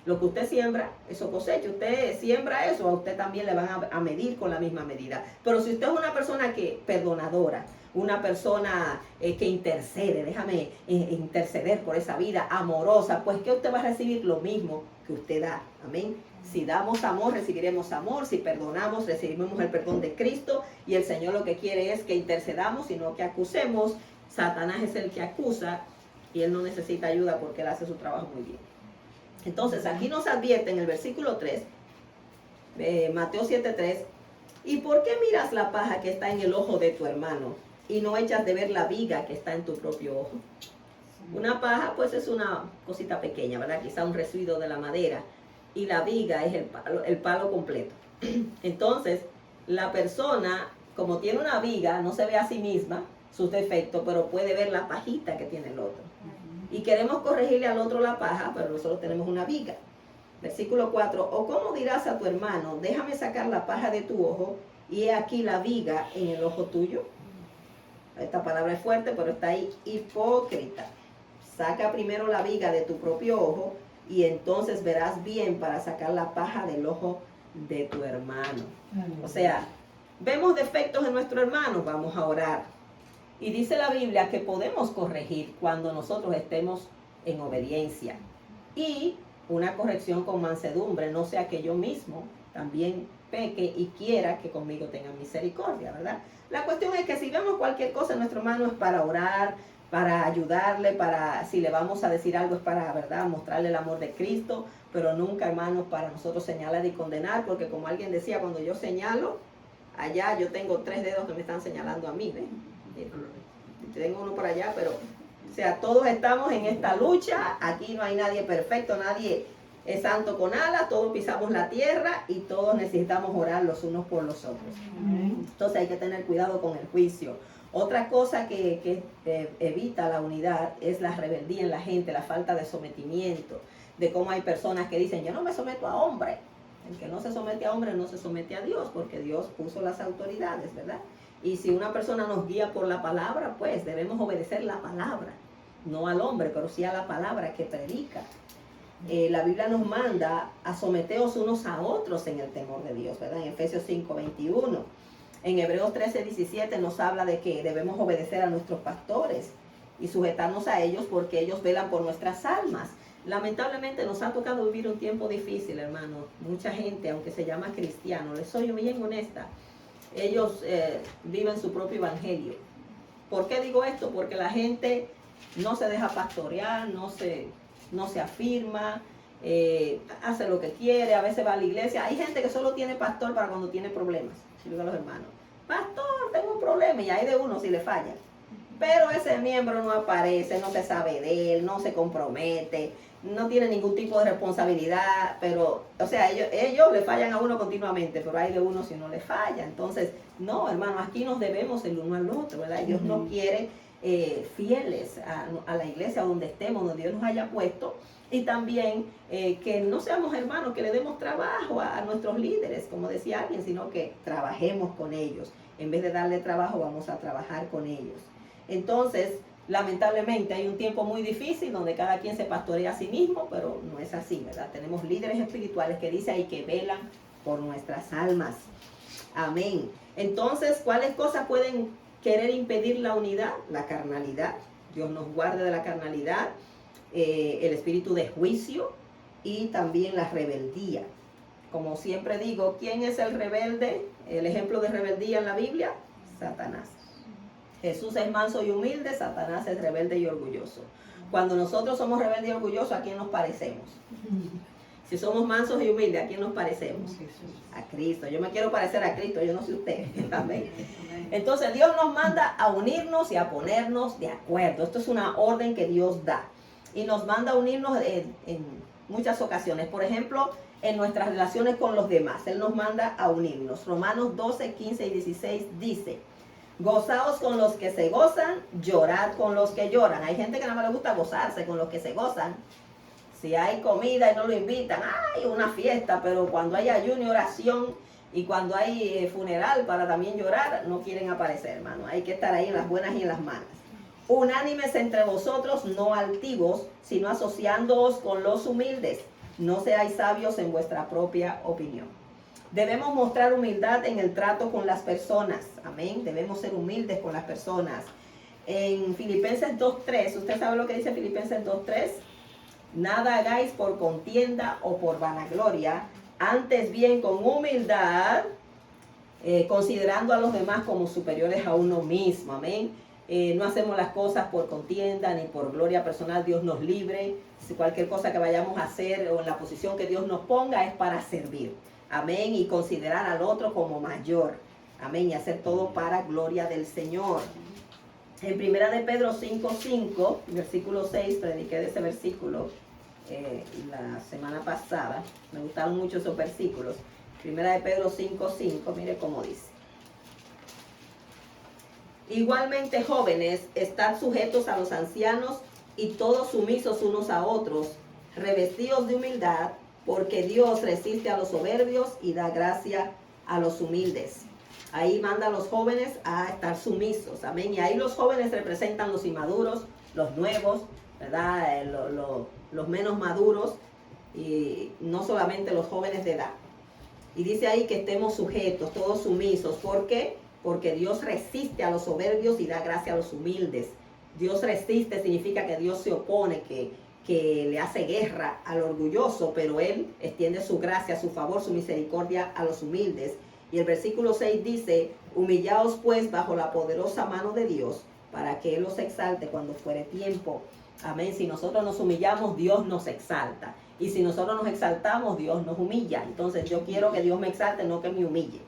Lo que usted siembra, eso cosecha. Usted siembra eso, a usted también le van a medir con la misma medida. Pero si usted es una persona que perdonadora, una persona que intercede, déjame interceder por esa vida, amorosa, pues que usted va a recibir lo mismo que usted da. Amén. Si damos amor, recibiremos amor. Si perdonamos, recibiremos el perdón de Cristo. Y el Señor lo que quiere es que intercedamos y no que acusemos. Satanás es el que acusa y él no necesita ayuda porque él hace su trabajo muy bien. Entonces, aquí nos advierte en el versículo 3, Mateo 7:3, ¿y por qué miras la paja que está en el ojo de tu hermano y no echas de ver la viga que está en tu propio ojo? Una paja, pues, es una cosita pequeña, ¿verdad? Quizá un residuo de la madera. Y la viga es el palo completo. Entonces, la persona, como tiene una viga, no se ve a sí misma, sus defectos, pero puede ver la pajita que tiene el otro. Y queremos corregirle al otro la paja, pero nosotros tenemos una viga. Versículo 4, ¿o cómo dirás a tu hermano, déjame sacar la paja de tu ojo, y he aquí la viga en el ojo tuyo? Esta palabra es fuerte, pero está ahí, hipócrita. Saca primero la viga de tu propio ojo, y entonces verás bien para sacar la paja del ojo de tu hermano. O sea, vemos defectos en nuestro hermano, vamos a orar. Y dice la Biblia que podemos corregir cuando nosotros estemos en obediencia. Y una corrección con mansedumbre, no sea que yo mismo también peque y quiera que conmigo tengan misericordia, ¿verdad? La cuestión es que si vemos cualquier cosa en nuestro hermano es para orar, para ayudarle, para si le vamos a decir algo es para, ¿verdad?, mostrarle el amor de Cristo, pero nunca, hermanos, para nosotros señalar y condenar, porque como alguien decía, cuando yo señalo, allá yo tengo 3 dedos que me están señalando a mí, ¿ves? Tengo uno por allá, pero, o sea, todos estamos en esta lucha, aquí no hay nadie perfecto, nadie es santo con alas, todos pisamos la tierra y todos necesitamos orar los unos por los otros. Entonces hay que tener cuidado con el juicio. Otra cosa que evita la unidad es la rebeldía en la gente, la falta de sometimiento, de cómo hay personas que dicen, yo no me someto a hombre. El que no se somete a hombre no se somete a Dios, porque Dios puso las autoridades, ¿verdad? Y si una persona nos guía por la palabra, pues debemos obedecer la palabra, no al hombre, pero sí a la palabra que predica. La Biblia nos manda a someteos unos a otros en el temor de Dios, ¿verdad? En Efesios 5:21. En Hebreos 13:17 nos habla de que debemos obedecer a nuestros pastores y sujetarnos a ellos porque ellos velan por nuestras almas. Lamentablemente nos ha tocado vivir un tiempo difícil, hermano. Mucha gente, aunque se llama cristiano, les soy bien honesta, ellos viven su propio evangelio. ¿Por qué digo esto? Porque la gente no se deja pastorear, no se afirma, hace lo que quiere, a veces va a la iglesia. Hay gente que solo tiene pastor para cuando tiene problemas. Yo digo a los hermanos, pastor, tengo un problema, y hay de uno si le falla. Pero ese miembro no aparece, no se sabe de él, no se compromete, no tiene ningún tipo de responsabilidad, pero, o sea, ellos le fallan a uno continuamente, pero hay de uno si no le falla. Entonces, no, hermano, aquí nos debemos el uno al otro, ¿verdad? Dios nos quiere fieles a la iglesia donde estemos, donde Dios nos haya puesto, y también que no seamos hermanos, que le demos trabajo a nuestros líderes, como decía alguien, sino que trabajemos con ellos. En vez de darle trabajo, vamos a trabajar con ellos. Entonces, lamentablemente hay un tiempo muy difícil donde cada quien se pastorea a sí mismo, pero no es así, ¿verdad? Tenemos líderes espirituales que dice ahí que velan por nuestras almas. Amén. Entonces, ¿cuáles cosas pueden querer impedir la unidad? La carnalidad. Dios nos guarde de la carnalidad, el espíritu de juicio y también la rebeldía. Como siempre digo, ¿quién es el rebelde? El ejemplo de rebeldía en la Biblia, Satanás. Jesús es manso y humilde, Satanás es rebelde y orgulloso. Cuando nosotros somos rebeldes y orgullosos, ¿a quién nos parecemos? Si somos mansos y humildes, ¿a quién nos parecemos? A Cristo. Yo me quiero parecer a Cristo, yo no sé usted. Amén. Entonces Dios nos manda a unirnos y a ponernos de acuerdo. Esto es una orden que Dios da. Y nos manda a unirnos en muchas ocasiones. Por ejemplo, en nuestras relaciones con los demás. Él nos manda a unirnos. Romanos 12, 15 y 16 dice: gozaos con los que se gozan, llorad con los que lloran. Hay gente que nada más le gusta gozarse con los que se gozan. Si hay comida y no lo invitan, hay una fiesta, pero cuando hay ayuno y oración y cuando hay funeral para también llorar, no quieren aparecer, hermano. Hay que estar ahí en las buenas y en las malas. Unánimes entre vosotros, no altivos, sino asociándoos con los humildes. No seáis sabios en vuestra propia opinión. Debemos mostrar humildad en el trato con las personas. Amén. Debemos ser humildes con las personas. En Filipenses 2.3, ¿usted sabe lo que dice Filipenses 2.3? Nada hagáis por contienda o por vanagloria, antes bien con humildad, considerando a los demás como superiores a uno mismo. Amén. No hacemos las cosas por contienda ni por gloria personal. Dios nos libre. Si cualquier cosa que vayamos a hacer o en la posición que Dios nos ponga es para servir. Amén. Y considerar al otro como mayor. Amén. Y hacer todo para gloria del Señor. En 1 de Pedro 5:5, versículo 6, prediqué de ese versículo la semana pasada. Me gustaron mucho esos versículos. 1 de Pedro 5:5, mire cómo dice: igualmente, jóvenes, estad sujetos a los ancianos y todos sumisos unos a otros, revestidos de humildad, porque Dios resiste a los soberbios y da gracia a los humildes. Ahí manda a los jóvenes a estar sumisos, amén. Y ahí los jóvenes representan los inmaduros, los nuevos, ¿verdad? Los menos maduros, y no solamente los jóvenes de edad. Y dice ahí que estemos sujetos, todos sumisos. ¿Por qué? Porque Dios resiste a los soberbios y da gracia a los humildes. Dios resiste significa que Dios se opone, que le hace guerra al orgulloso, pero Él extiende su gracia, su favor, su misericordia a los humildes. Y el versículo 6 dice: humillaos pues bajo la poderosa mano de Dios, para que Él os exalte cuando fuere tiempo. Amén. Si nosotros nos humillamos, Dios nos exalta. Y si nosotros nos exaltamos, Dios nos humilla. Entonces yo quiero que Dios me exalte, no que me humille.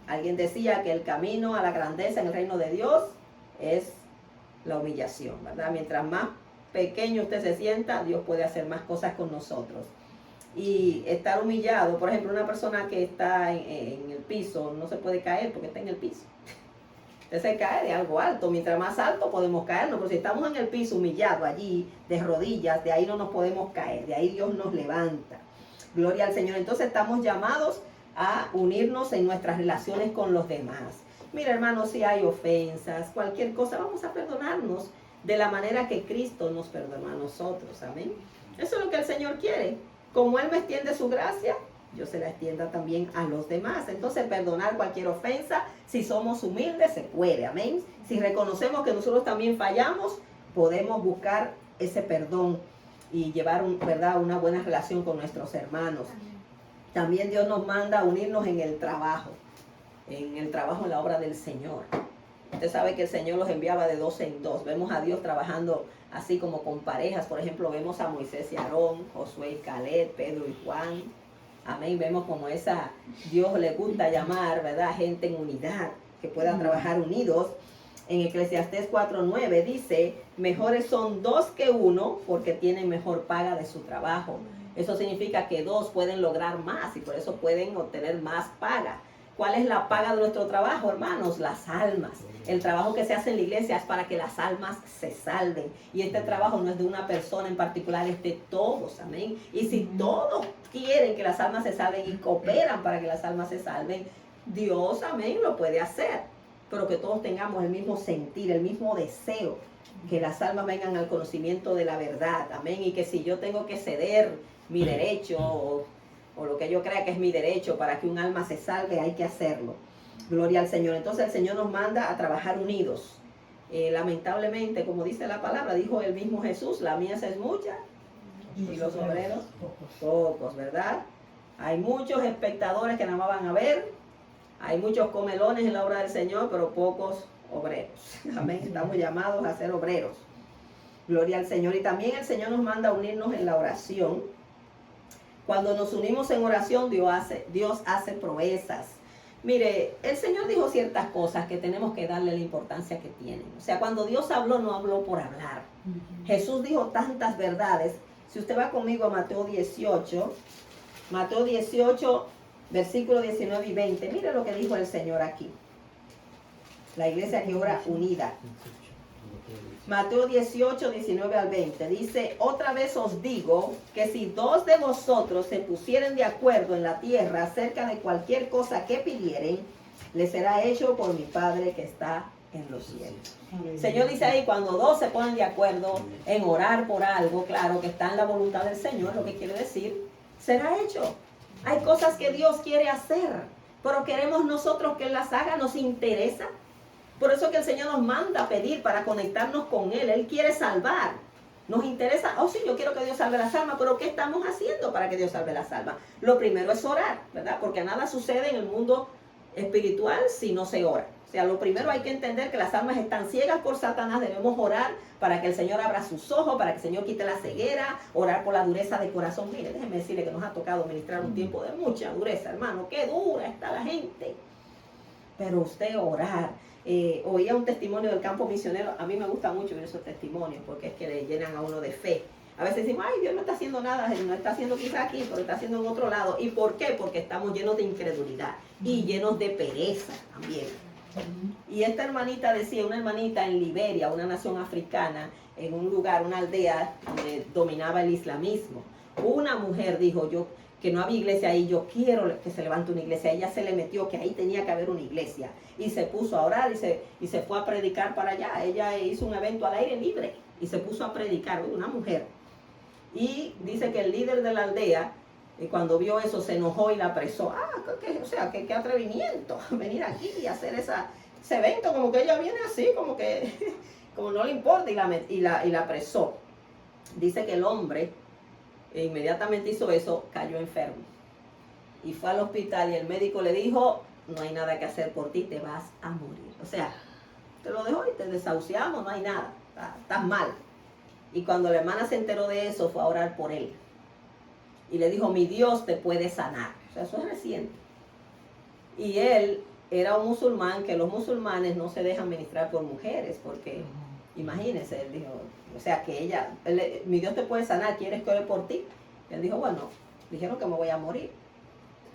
Alguien decía que el camino a la grandeza en el reino de Dios es la humillación, ¿verdad? Mientras más pequeño usted se sienta, Dios puede hacer más cosas con nosotros. Y estar humillado, por ejemplo, una persona que está en el piso no se puede caer porque está en el piso. Usted se cae de algo alto, mientras más alto podemos caernos, pero si estamos en el piso humillado allí, de rodillas, de ahí no nos podemos caer, de ahí Dios nos levanta. Gloria al Señor. Entonces estamos llamados a unirnos en nuestras relaciones con los demás. Mira, hermanos, si hay ofensas, cualquier cosa, vamos a perdonarnos de la manera que Cristo nos perdonó a nosotros. Amén. Eso es lo que el Señor quiere. Como Él me extiende su gracia, yo se la extienda también a los demás. Entonces, perdonar cualquier ofensa, si somos humildes, se puede. Amén. Si reconocemos que nosotros también fallamos, podemos buscar ese perdón y llevar, ¿verdad?, una buena relación con nuestros hermanos. También Dios nos manda a unirnos en el trabajo en la obra del Señor. Usted sabe que el Señor los enviaba de dos en dos. Vemos a Dios trabajando así como con parejas. Por ejemplo, vemos a Moisés y Aarón, Josué y Caleb, Pedro y Juan. Amén. Vemos como Dios le gusta llamar, ¿verdad?, gente en unidad, que puedan trabajar unidos. En Eclesiastés 4:9 dice: mejores son dos que uno, porque tienen mejor paga de su trabajo. Eso significa que dos pueden lograr más y por eso pueden obtener más paga. ¿Cuál es la paga de nuestro trabajo, hermanos? Las almas. El trabajo que se hace en la iglesia es para que las almas se salven. Y este trabajo no es de una persona en particular, es de todos. Amén. Y si todos quieren que las almas se salven y cooperan para que las almas se salven, Dios, amén, lo puede hacer. Pero que todos tengamos el mismo sentir, el mismo deseo, que las almas vengan al conocimiento de la verdad. Amén. Y que si yo tengo que ceder mi derecho o lo que yo crea que es mi derecho para que un alma se salve, hay que hacerlo. Gloria al Señor. Entonces el Señor nos manda a trabajar unidos. Lamentablemente, como dice la palabra, dijo el mismo Jesús: la mies es mucha y los obreros pocos, ¿verdad? Hay muchos espectadores que nada más van a ver, hay muchos comelones en la obra del Señor, pero pocos obreros. Amén. Estamos llamados a ser obreros. Gloria al Señor. Y también el Señor nos manda a unirnos en la oración. Cuando nos unimos en oración, Dios hace proezas. Mire, el Señor dijo ciertas cosas que tenemos que darle la importancia que tienen. O sea, cuando Dios habló, no habló por hablar. Jesús dijo tantas verdades. Si usted va conmigo a Mateo 18, Mateo 18, versículos 19 y 20. Mire lo que dijo el Señor aquí. La iglesia que ora unida. Mateo 18, 19 al 20. Dice, otra vez os digo que si dos de vosotros se pusieren de acuerdo en la tierra acerca de cualquier cosa que pidieren, les será hecho por mi Padre que está en los cielos. El Señor dice ahí, cuando dos se ponen de acuerdo en orar por algo, claro que está en la voluntad del Señor, lo que quiere decir, será hecho. Hay cosas que Dios quiere hacer, pero queremos nosotros que Él las haga, nos interesa. Por eso que el Señor nos manda a pedir para conectarnos con Él. Él quiere salvar. Nos interesa, oh sí, yo quiero que Dios salve las almas, pero ¿qué estamos haciendo para que Dios salve las almas? Lo primero es orar, ¿verdad? Porque nada sucede en el mundo espiritual si no se ora. O sea, lo primero hay que entender que las almas están ciegas por Satanás. Debemos orar para que el Señor abra sus ojos, para que el Señor quite la ceguera, orar por la dureza de corazón. Mire, déjeme decirle que nos ha tocado ministrar un tiempo de mucha dureza, hermano. Qué dura está la gente. Pero usted orar. Oía un testimonio del campo misionero. A mí me gusta mucho ver esos testimonios porque es que le llenan a uno de fe. A veces decimos, ay, Dios no está haciendo nada, no está haciendo quizá aquí, pero está haciendo en otro lado. ¿Y por qué? Porque estamos llenos de incredulidad y llenos de pereza también. Y esta hermanita decía, una hermanita en Liberia, una nación africana, en un lugar, una aldea donde dominaba el islamismo. Una mujer dijo, yo que no había iglesia ahí, yo quiero que se levante una iglesia. Ella se le metió que ahí tenía que haber una iglesia y se puso a orar y se fue a predicar para allá. Ella hizo un evento al aire libre y se puso a predicar, una mujer. Y dice que el líder de la aldea, cuando vio eso, se enojó y la apresó. O sea, qué atrevimiento venir aquí y hacer ese evento, como que ella viene así, como que como no le importa, y la apresó. Dice que el hombre inmediatamente hizo eso, cayó enfermo y fue al hospital y el médico le dijo, no hay nada que hacer por ti, te vas a morir. O sea, te lo dejó y te desahuciamos, no hay nada, estás mal. Y cuando la hermana se enteró de eso, fue a orar por él y le dijo, mi Dios te puede sanar. O sea, eso es reciente. Y él era un musulmán, que los musulmanes no se dejan ministrar por mujeres, porque imagínense, él dijo, o sea, que mi Dios te puede sanar, ¿quieres que ore por ti? Y él dijo, bueno, dijeron que me voy a morir.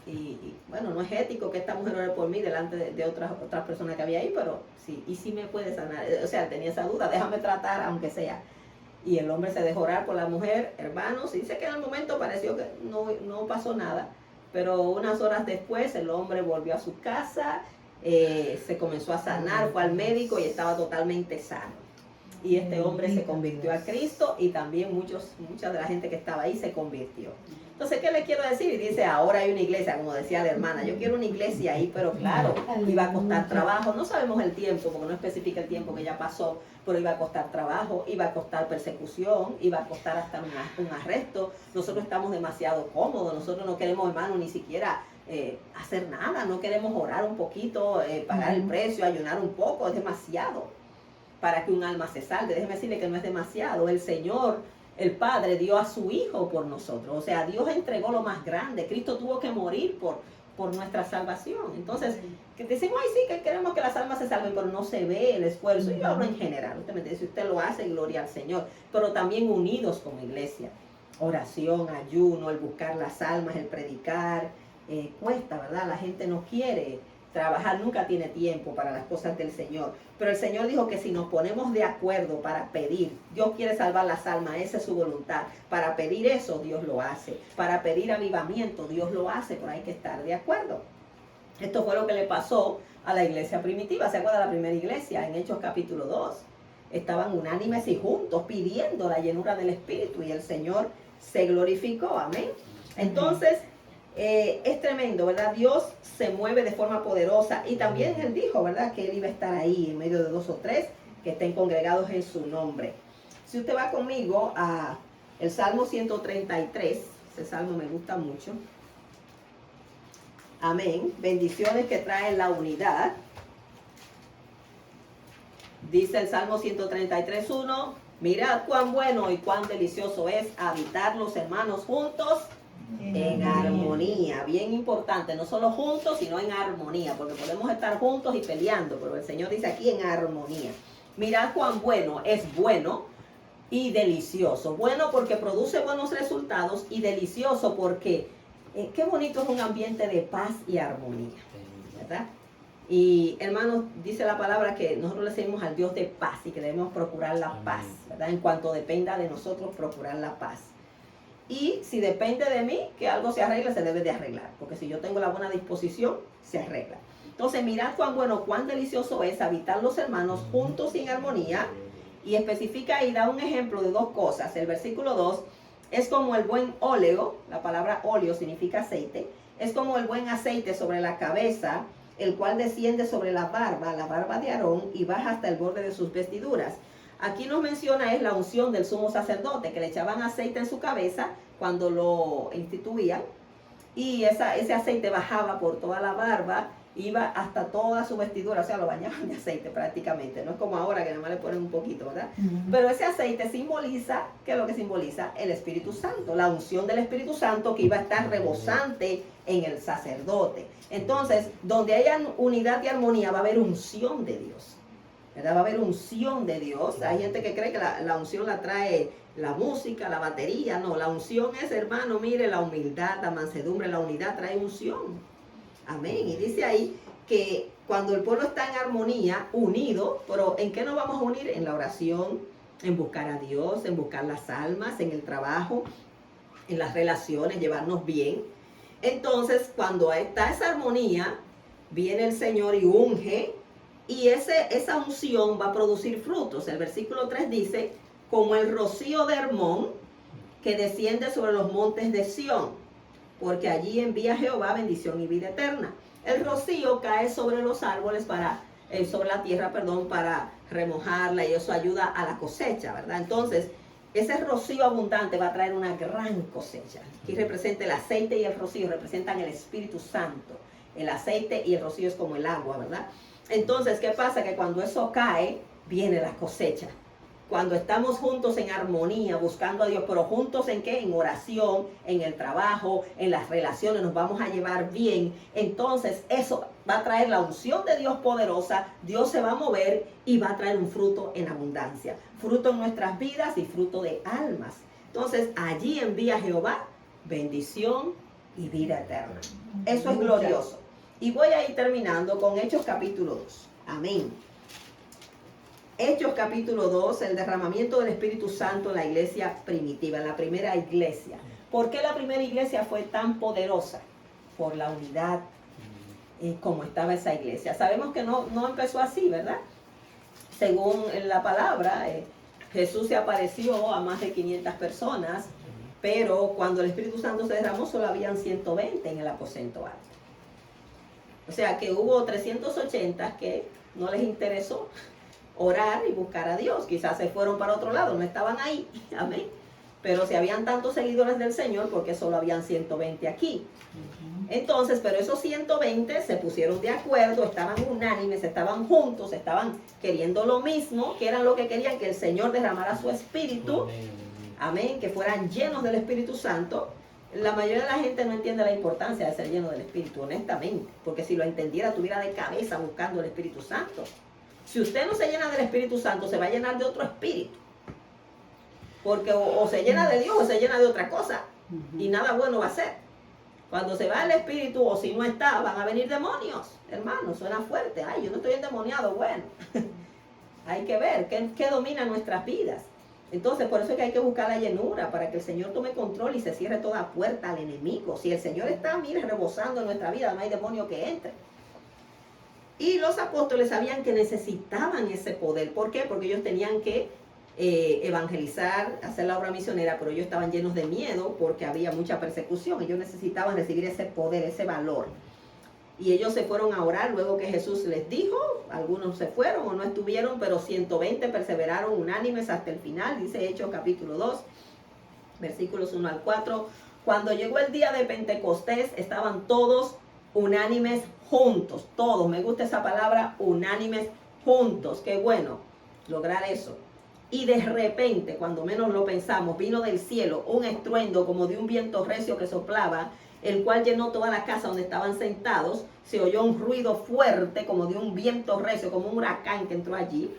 Y bueno, no es ético que esta mujer ore por mí delante de otras personas que había ahí, pero sí, y sí me puede sanar. O sea, tenía esa duda, déjame tratar, aunque sea. Y el hombre se dejó orar por la mujer, hermanos, y dice que en el momento pareció que no pasó nada, pero unas horas después el hombre volvió a su casa, se comenzó a sanar, fue al médico y estaba totalmente sano. Y este hombre se convirtió a Cristo y también mucha de la gente que estaba ahí se convirtió. Entonces, ¿qué le quiero decir? Y dice, ahora hay una iglesia, como decía la hermana, yo quiero una iglesia ahí, pero claro, iba a costar trabajo. No sabemos el tiempo, porque no especifica el tiempo que ya pasó, pero iba a costar trabajo, iba a costar persecución, iba a costar hasta un arresto. Nosotros estamos demasiado cómodos, nosotros no queremos, hermano, ni siquiera hacer nada, no queremos orar un poquito, pagar el precio, ayunar un poco, es demasiado para que un alma se salve. Déjeme decirle que no es demasiado. El Señor, el Padre, dio a su Hijo por nosotros. O sea, Dios entregó lo más grande. Cristo tuvo que morir por nuestra salvación. Entonces, que decimos, ay, sí, que queremos que las almas se salven, pero no se ve el esfuerzo. Y yo hablo en general. Usted me dice, si usted lo hace, gloria al Señor. Pero también unidos como iglesia. Oración, ayuno, el buscar las almas, el predicar. Cuesta, ¿verdad? La gente no quiere trabajar, nunca tiene tiempo para las cosas del Señor. Pero el Señor dijo que si nos ponemos de acuerdo para pedir, Dios quiere salvar las almas, esa es su voluntad. Para pedir eso, Dios lo hace. Para pedir avivamiento, Dios lo hace, pero hay que estar de acuerdo. Esto fue lo que le pasó a la iglesia primitiva. ¿Se acuerda de la primera iglesia? En Hechos capítulo 2. Estaban unánimes y juntos pidiendo la llenura del Espíritu y el Señor se glorificó. Amén. Entonces, es tremendo, ¿verdad? Dios se mueve de forma poderosa y también Él dijo, ¿verdad? Que Él iba a estar ahí en medio de 2 o 3 que estén congregados en su nombre. Si usted va conmigo a el Salmo 133, ese salmo me gusta mucho. Amén. Bendiciones que traen la unidad. Dice el Salmo 133:1, mirad cuán bueno y cuán delicioso es habitar los hermanos juntos en armonía. Bien importante, no solo juntos, sino en armonía, porque podemos estar juntos y peleando, pero el Señor dice aquí en armonía. Mirad cuán bueno es bueno y delicioso. Bueno porque produce buenos resultados y delicioso porque Qué bonito es un ambiente de paz y armonía, ¿verdad? Y hermanos, dice la palabra que nosotros le seguimos al Dios de paz y que debemos procurar la paz, ¿verdad? En cuanto dependa de nosotros, procurar la paz. Y si depende de mí que algo se arregle, se debe de arreglar, porque si yo tengo la buena disposición, se arregla. Entonces, mirad cuán bueno, cuán delicioso es habitar los hermanos juntos y en armonía. Y especifica y da un ejemplo de dos cosas. El versículo 2 es como el buen óleo, la palabra óleo significa aceite, es como el buen aceite sobre la cabeza, el cual desciende sobre la barba de Aarón, y baja hasta el borde de sus vestiduras. Aquí nos menciona es la unción del sumo sacerdote, que le echaban aceite en su cabeza cuando lo instituían, y ese aceite bajaba por toda la barba, iba hasta toda su vestidura, o sea, lo bañaban de aceite prácticamente, no es como ahora que nada más le ponen un poquito, ¿verdad? Pero ese aceite simboliza, ¿qué es lo que simboliza? El Espíritu Santo, la unción del Espíritu Santo que iba a estar rebosante en el sacerdote. Entonces, donde haya unidad y armonía va a haber unción de Dios, ¿verdad? Va a haber unción de Dios. Hay gente que cree que la unción la trae la música, la batería. No, la unción es, hermano, mire, la humildad, la mansedumbre, la unidad trae unción. Amén. Y dice ahí que cuando el pueblo está en armonía, unido, pero ¿en qué nos vamos a unir? En la oración, en buscar a Dios, en buscar las almas, en el trabajo, en las relaciones, llevarnos bien. Entonces, cuando está esa armonía, viene el Señor y unge, y esa unción va a producir frutos. El versículo 3 dice, como el rocío de Hermón, que desciende sobre los montes de Sión, porque allí envía Jehová bendición y vida eterna. El rocío cae sobre los árboles sobre la tierra, para remojarla, y eso ayuda a la cosecha, ¿verdad? Entonces, ese rocío abundante va a traer una gran cosecha. Aquí representa el aceite y el rocío, representan el Espíritu Santo. El aceite y el rocío es como el agua, ¿verdad? Entonces, ¿qué pasa? Que cuando eso cae, viene la cosecha. Cuando estamos juntos en armonía, buscando a Dios, pero juntos ¿en qué? En oración, en el trabajo, en las relaciones, nos vamos a llevar bien. Entonces eso va a traer la unción de Dios poderosa, Dios se va a mover y va a traer un fruto en abundancia. Fruto en nuestras vidas y fruto de almas. Entonces allí envía Jehová bendición y vida eterna. Eso es glorioso. Y voy a ir terminando con Hechos capítulo 2. Amén. Hechos capítulo 2, el derramamiento del Espíritu Santo en la iglesia primitiva, en la primera iglesia. ¿Por qué la primera iglesia fue tan poderosa? Por la unidad como estaba esa iglesia. Sabemos que no empezó así, ¿verdad? Según la palabra, Jesús se apareció a más de 500 personas, pero cuando el Espíritu Santo se derramó solo habían 120 en el aposento alto. O sea que hubo 380 que no les interesó orar y buscar a Dios. Quizás se fueron para otro lado, no estaban ahí. Amén. Pero si habían tantos seguidores del Señor, porque solo habían 120 aquí. Entonces, pero esos 120 se pusieron de acuerdo, estaban unánimes, estaban juntos, estaban queriendo lo mismo, que eran lo que querían, que el Señor derramara su Espíritu. Amén, que fueran llenos del Espíritu Santo. La mayoría de la gente no entiende la importancia de ser lleno del Espíritu, honestamente. Porque si lo entendiera, estuviera de cabeza buscando el Espíritu Santo. Si usted no se llena del Espíritu Santo, se va a llenar de otro espíritu. Porque o se llena de Dios o se llena de otra cosa. Y nada bueno va a ser. Cuando se va el Espíritu, o si no está, van a venir demonios. Hermano, suena fuerte. Ay, yo no estoy endemoniado. Bueno, hay que ver qué domina nuestras vidas. Entonces, por eso es que hay que buscar la llenura, para que el Señor tome control y se cierre toda puerta al enemigo. Si el Señor está, mire, rebosando en nuestra vida, no hay demonio que entre. Y los apóstoles sabían que necesitaban ese poder. ¿Por qué? Porque ellos tenían que evangelizar, hacer la obra misionera, pero ellos estaban llenos de miedo porque había mucha persecución. Ellos necesitaban recibir ese poder, ese valor. Y ellos se fueron a orar luego que Jesús les dijo. Algunos se fueron o no estuvieron, pero 120 perseveraron unánimes hasta el final. Dice Hechos capítulo 2, versículos 1 al 4. Cuando llegó el día de Pentecostés, estaban todos unánimes juntos, todos, me gusta esa palabra, unánimes juntos. Qué bueno lograr eso. Y de repente, cuando menos lo pensamos, vino del cielo un estruendo como de un viento recio que soplaba, el cual llenó toda la casa donde estaban sentados. Se oyó un ruido fuerte como de un viento recio, como un huracán que entró allí,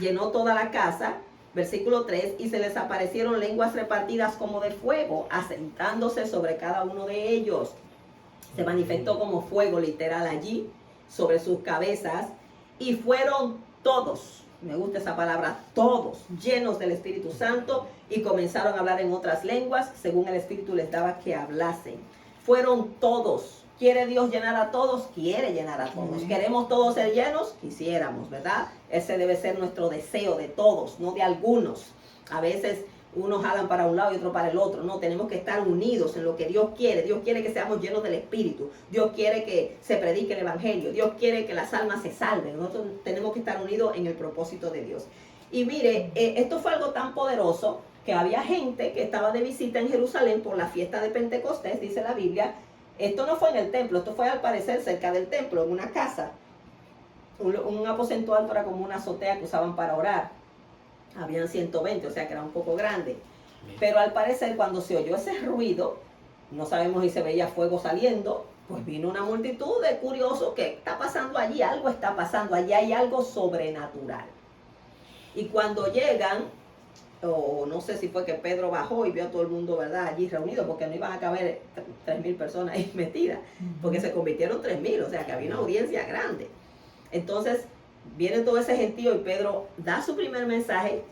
llenó toda la casa. Versículo 3, y se les aparecieron lenguas repartidas como de fuego, asentándose sobre cada uno de ellos. Se manifestó como fuego literal allí, sobre sus cabezas, y fueron todos, me gusta esa palabra, todos, llenos del Espíritu Santo, y comenzaron a hablar en otras lenguas, según el Espíritu les daba que hablasen. Fueron todos. ¿Quiere Dios llenar a todos? Quiere llenar a todos. ¿Queremos todos ser llenos? Quisiéramos, ¿verdad? Ese debe ser nuestro deseo de todos, no de algunos. A veces unos jalan para un lado y otro para el otro. No, tenemos que estar unidos en lo que Dios quiere. Dios quiere que seamos llenos del Espíritu. Dios quiere que se predique el Evangelio. Dios quiere que las almas se salven. Nosotros tenemos que estar unidos en el propósito de Dios. Y mire, esto fue algo tan poderoso que había gente que estaba de visita en Jerusalén por la fiesta de Pentecostés, dice la Biblia. Esto no fue en el templo, esto fue al parecer cerca del templo, en una casa. Un aposento alto era como una azotea que usaban para orar. Habían 120, o sea que era un poco grande. Pero al parecer cuando se oyó ese ruido, no sabemos si se veía fuego saliendo, pues vino una multitud de curiosos. ¿Qué está pasando allí? Algo está pasando, allí hay algo sobrenatural. Y cuando llegan, o no sé si fue que Pedro bajó y vio a todo el mundo, ¿verdad?, allí reunido, porque no iban a caber 3,000 personas ahí metidas, porque se convirtieron 3,000, o sea que había una audiencia grande. Entonces viene todo ese gentío y Pedro da su primer mensaje,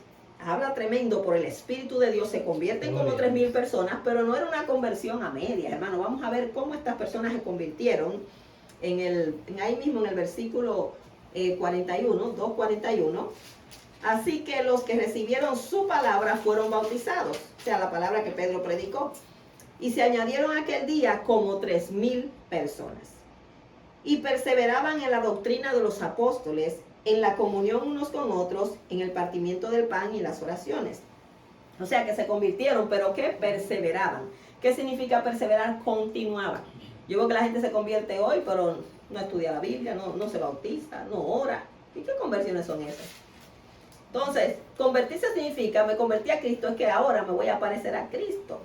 habla tremendo por el Espíritu de Dios, se convierten como 3,000 personas, pero no era una conversión a medias, hermano. Vamos a ver cómo estas personas se convirtieron ahí mismo en el versículo 41, 2:41. Así que los que recibieron su palabra fueron bautizados, o sea, la palabra que Pedro predicó. Y se añadieron aquel día como 3,000 personas. Y perseveraban en la doctrina de los apóstoles, en la comunión unos con otros, en el partimiento del pan y las oraciones. O sea, que se convirtieron, pero que perseveraban. ¿Qué significa perseverar? Continuaban. Yo veo que la gente se convierte hoy, pero no estudia la Biblia, no se bautiza, no ora. ¿Y qué conversiones son esas? Entonces, convertirse significa, me convertí a Cristo, es que ahora me voy a parecer a Cristo.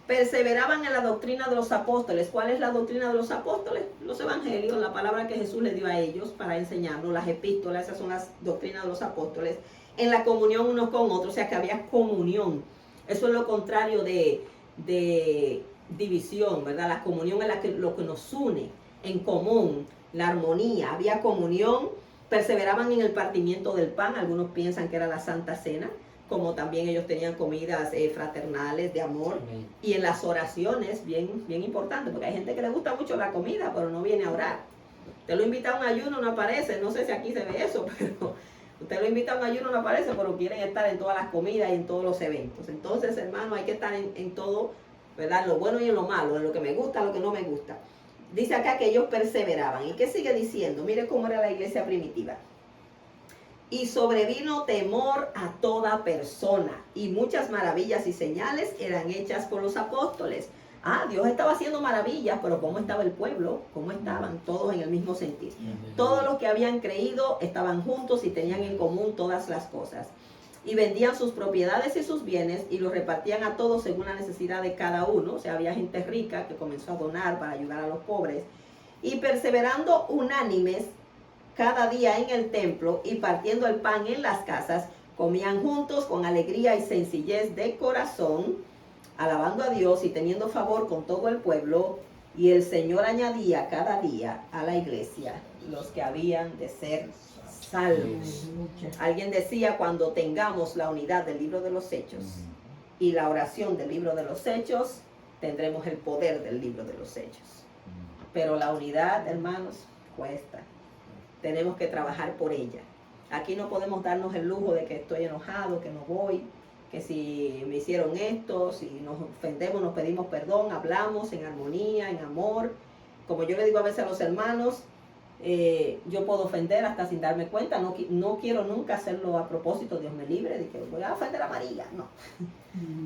Perseveraban en la doctrina de los apóstoles. ¿Cuál es la doctrina de los apóstoles? Los evangelios, la palabra que Jesús les dio a ellos para enseñarnos, las epístolas, esas son las doctrinas de los apóstoles. En la comunión unos con otros, o sea que había comunión. Eso es lo contrario de división, ¿verdad? La comunión es lo que nos une en común, la armonía. Había comunión. Perseveraban en el partimiento del pan, algunos piensan que era la Santa Cena, como también ellos tenían comidas fraternales de amor. Amén. Y en las oraciones, bien importante, porque hay gente que le gusta mucho la comida, pero no viene a orar. Usted lo invita a un ayuno, no aparece, no sé si aquí se ve eso, pero usted lo invita a un ayuno, no aparece, pero quieren estar en todas las comidas y en todos los eventos. Entonces, hermano, hay que estar en todo, ¿verdad? En lo bueno y en lo malo, en lo que me gusta, en lo que no me gusta. Dice acá que ellos perseveraban. ¿Y qué sigue diciendo? Mire cómo era la iglesia primitiva. Y sobrevino temor a toda persona, y muchas maravillas y señales eran hechas por los apóstoles. Dios estaba haciendo maravillas, pero ¿cómo estaba el pueblo? ¿Cómo estaban? Todos en el mismo sentir. Todos los que habían creído estaban juntos y tenían en común todas las cosas. Y vendían sus propiedades y sus bienes y los repartían a todos según la necesidad de cada uno. O sea, había gente rica que comenzó a donar para ayudar a los pobres. Y perseverando unánimes cada día en el templo y partiendo el pan en las casas, comían juntos con alegría y sencillez de corazón, alabando a Dios y teniendo favor con todo el pueblo. Y el Señor añadía cada día a la iglesia los que habían de ser salvos. Alguien decía, cuando tengamos la unidad del libro de los Hechos y la oración del libro de los Hechos, tendremos el poder del libro de los Hechos. Pero la unidad, hermanos, cuesta. Tenemos que trabajar por ella. Aquí no podemos darnos el lujo de que estoy enojado, que no voy, que si me hicieron esto, si nos ofendemos, nos pedimos perdón, hablamos en armonía, en amor. Como yo le digo a veces a los hermanos, yo puedo ofender hasta sin darme cuenta. No quiero nunca hacerlo a propósito, Dios me libre de que voy a ofender a María, no.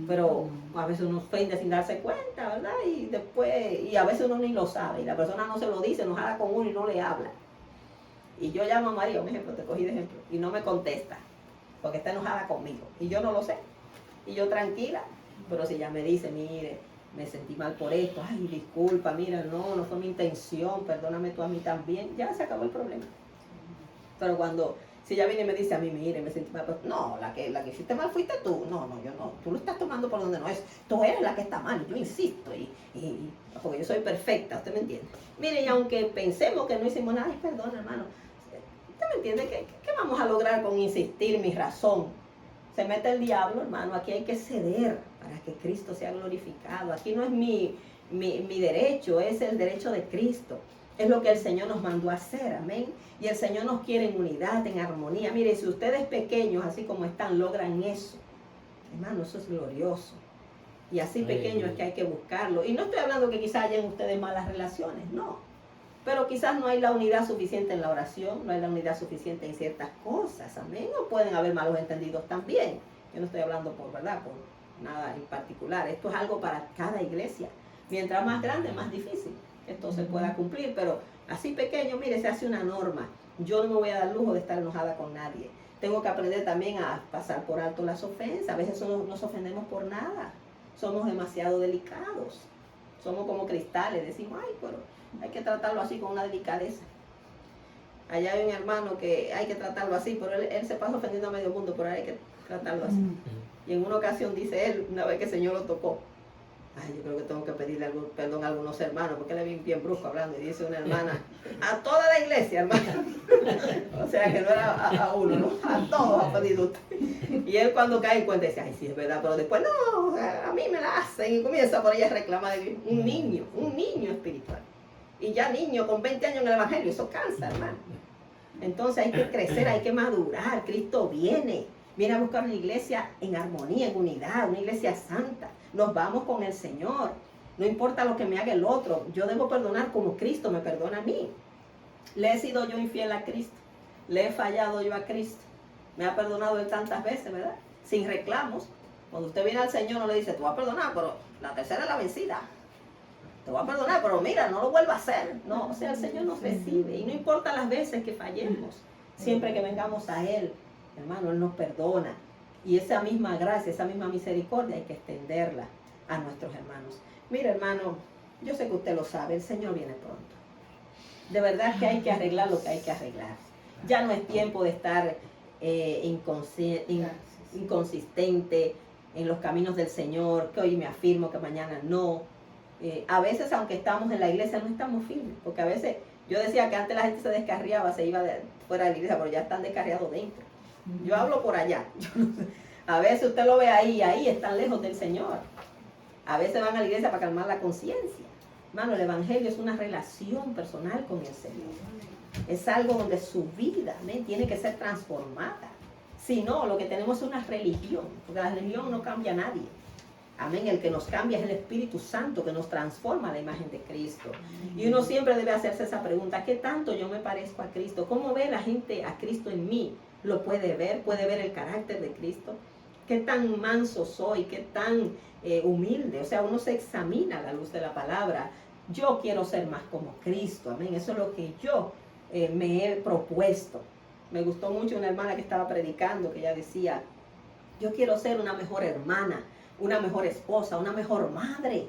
Pero a veces uno ofende sin darse cuenta, ¿verdad? Y después, y a veces uno ni lo sabe, y la persona no se lo dice, enojada con uno y no le habla. Y yo llamo a María, un ejemplo, te cogí de ejemplo, y no me contesta, porque está enojada conmigo, y yo no lo sé, y yo tranquila. Pero si ella me dice, mire, me sentí mal por esto, ay, disculpa, mira, no fue mi intención, perdóname tú a mí también, ya se acabó el problema. Pero Si ella viene y me dice a mí, mire, me sentí mal, pues, no, la que hiciste mal fuiste tú. No, yo no. Tú lo estás tomando por donde no es. Tú eres la que está mal, yo insisto. Porque yo soy perfecta, ¿usted me entiende? Mire, y aunque pensemos que no hicimos nada, perdón, hermano. ¿Usted me entiende? ¿Qué vamos a lograr con insistir mi razón? Se mete el diablo, hermano. Aquí hay que ceder para que Cristo sea glorificado. Aquí no es mi derecho, es el derecho de Cristo. Es lo que el Señor nos mandó a hacer, amén. Y el Señor nos quiere en unidad, en armonía. Mire, si ustedes pequeños, así como están, logran eso, hermano, eso es glorioso. Y así pequeño es que hay que buscarlo. Y no estoy hablando que quizás hayan ustedes malas relaciones, no. Pero quizás no hay la unidad suficiente en la oración, no hay la unidad suficiente en ciertas cosas, amén. O pueden haber malos entendidos también. Yo no estoy hablando por nada en particular. Esto es algo para cada iglesia. Mientras más grande, más difícil que esto se pueda cumplir. Pero así pequeño, mire, se hace una norma. Yo no me voy a dar lujo de estar enojada con nadie. Tengo que aprender también a pasar por alto las ofensas. A veces nos ofendemos por nada. Somos demasiado delicados. Somos como cristales. Decimos, ay, pero hay que tratarlo así con una delicadeza. Allá hay un hermano que hay que tratarlo así, pero él se pasa ofendiendo a medio mundo, pero hay que tratarlo así. Y en una ocasión dice él, una vez que el Señor lo tocó, ay, yo creo que tengo que pedirle perdón a algunos hermanos, porque él es bien brusco hablando, y dice una hermana, a toda la iglesia, hermana. O sea que no era a uno, ¿no? A todos ha pedido usted. Y él cuando cae en cuenta dice, ay, sí, es verdad, pero después, no, a mí me la hacen, y comienza por ella a reclamar de un niño espiritual. Y ya niño con 20 años en el evangelio, eso cansa, hermano. Entonces hay que crecer, hay que madurar, Cristo viene a buscar una iglesia en armonía, en unidad, una iglesia santa. Nos vamos con el Señor. No importa lo que me haga el otro. Yo debo perdonar como Cristo me perdona a mí. Le he sido yo infiel a Cristo. Le he fallado yo a Cristo. Me ha perdonado él tantas veces, ¿verdad? Sin reclamos. Cuando usted viene al Señor no le dice, te voy a perdonar, pero la tercera es la vencida. Te voy a perdonar, pero mira, no lo vuelva a hacer. No, o sea, el Señor nos recibe. Y no importa las veces que fallemos. Siempre que vengamos a Él, hermano, Él nos perdona. Y esa misma gracia, esa misma misericordia hay que extenderla a nuestros hermanos. Mire, hermano, yo sé que usted lo sabe, el Señor viene pronto. De verdad que hay que arreglar lo que hay que arreglar. Ya no es tiempo de estar inconsistente en los caminos del Señor, que hoy me afirmo, que mañana no. A veces, aunque estamos en la iglesia, no estamos firmes. Porque a veces, yo decía que antes la gente se descarriaba, se iba fuera de la iglesia, pero ya están descarriados dentro. Yo hablo por allá. A veces usted lo ve ahí están lejos del Señor. A veces van a la iglesia para calmar la conciencia. Hermano, el evangelio es una relación personal con el Señor. Es algo donde su vida tiene que ser transformada. Si no, lo que tenemos es una religión, porque la religión no cambia a nadie. Amén, el que nos cambia es el Espíritu Santo, que nos transforma a la imagen de Cristo. Y uno siempre debe hacerse esa pregunta, ¿qué tanto yo me parezco a Cristo? ¿Cómo ve la gente a Cristo en mí? ¿Lo puede ver el carácter de Cristo? ¿Qué tan manso soy? ¿Qué tan humilde? O sea, uno se examina a la luz de la palabra. Yo quiero ser más como Cristo, amén. Eso es lo que yo me he propuesto. Me gustó mucho una hermana que estaba predicando, que ella decía, yo quiero ser una mejor hermana, una mejor esposa, una mejor madre.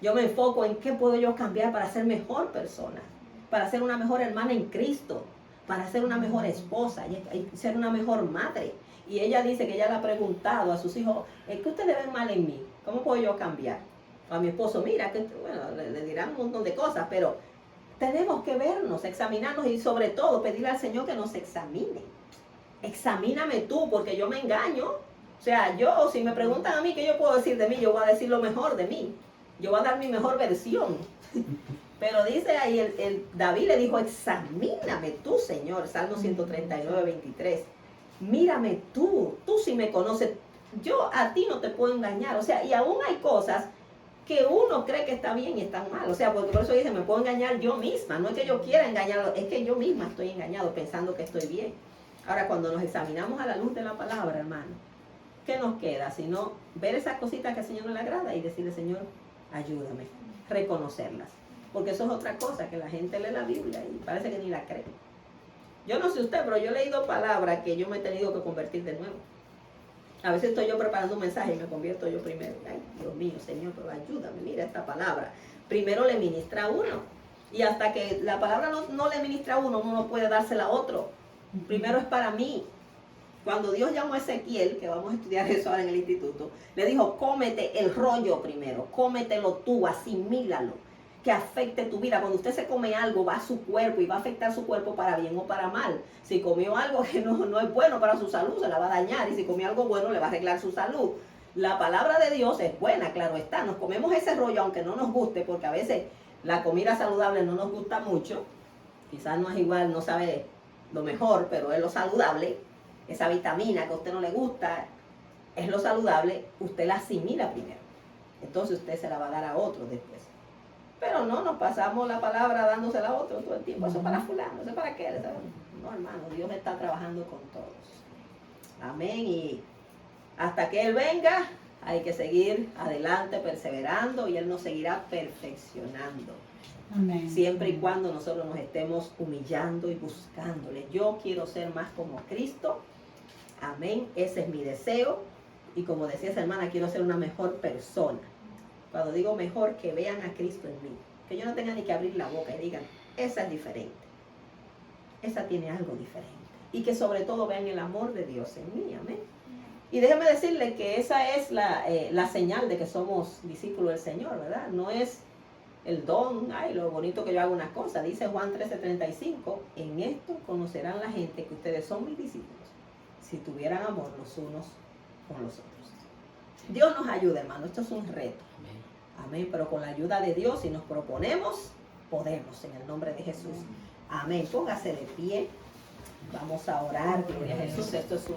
Yo me enfoco en qué puedo yo cambiar para ser mejor persona, para ser una mejor hermana en Cristo, para ser una mejor esposa y ser una mejor madre. Y ella dice que ella le ha preguntado a sus hijos, ¿qué ustedes ven mal en mí? ¿Cómo puedo yo cambiar? A mi esposo, mira, que bueno, le dirán un montón de cosas, pero tenemos que vernos, examinarnos y sobre todo pedirle al Señor que nos examine. Examíname tú, porque yo me engaño. O sea, yo, si me preguntan a mí qué yo puedo decir de mí, yo voy a decir lo mejor de mí. Yo voy a dar mi mejor versión. Pero dice ahí, el David le dijo, examíname tú, Señor. Salmo 139, 23. Mírame tú sí me conoces. Yo a ti no te puedo engañar. O sea, y aún hay cosas que uno cree que está bien y están mal. O sea, porque por eso dice, me puedo engañar yo misma. No es que yo quiera engañarlo, es que yo misma estoy engañado pensando que estoy bien. Ahora, cuando nos examinamos a la luz de la palabra, hermano, ¿qué nos queda? Sino ver esas cositas que al Señor no le agrada y decirle, Señor, ayúdame, reconocerlas. Porque eso es otra cosa, que la gente lee la Biblia y parece que ni la cree. Yo no sé usted, pero yo he leído palabras que yo me he tenido que convertir de nuevo. A veces estoy yo preparando un mensaje y me convierto yo primero. Ay, Dios mío, Señor, pero ayúdame, mira esta palabra. Primero le ministra a uno. Y hasta que la palabra no le ministra a uno, uno no puede dársela a otro. Primero es para mí. Cuando Dios llamó a Ezequiel, que vamos a estudiar eso ahora en el instituto, le dijo, cómete el rollo primero, cómetelo tú, asimílalo, que afecte tu vida. Cuando usted se come algo, va a su cuerpo y va a afectar su cuerpo para bien o para mal. Si comió algo que no es bueno para su salud, se la va a dañar, y si comió algo bueno, le va a arreglar su salud. La palabra de Dios es buena, claro está. Nos comemos ese rollo aunque no nos guste, porque a veces la comida saludable no nos gusta mucho. Quizás no es igual, no sabe lo mejor, pero es lo saludable. Esa vitamina que a usted no le gusta es lo saludable, usted la asimila primero. Entonces usted se la va a dar a otro después. Pero no, nos pasamos la palabra dándosela a otro todo el tiempo. Eso es para fulano, eso es para qué. No, hermano, Dios está trabajando con todos. Amén. Y hasta que Él venga, hay que seguir adelante, perseverando, y Él nos seguirá perfeccionando. Amén. Siempre y cuando nosotros nos estemos humillando y buscándole. Yo quiero ser más como Cristo. Amén. Ese es mi deseo. Y como decía esa hermana, quiero ser una mejor persona. Cuando digo mejor, que vean a Cristo en mí. Que yo no tenga ni que abrir la boca y digan, esa es diferente. Esa tiene algo diferente. Y que sobre todo vean el amor de Dios en mí. Amén. Y déjeme decirle que esa es la señal de que somos discípulos del Señor, ¿verdad? No es el don, ay, lo bonito que yo hago unas cosas. Dice Juan 13:35, en esto conocerán la gente que ustedes son mis discípulos, si tuvieran amor los unos con los otros. Dios nos ayuda, hermano, esto es un reto. Amén, pero con la ayuda de Dios, si nos proponemos, podemos, en el nombre de Jesús. Amén, póngase de pie, vamos a orar, gloria a Jesús, esto es un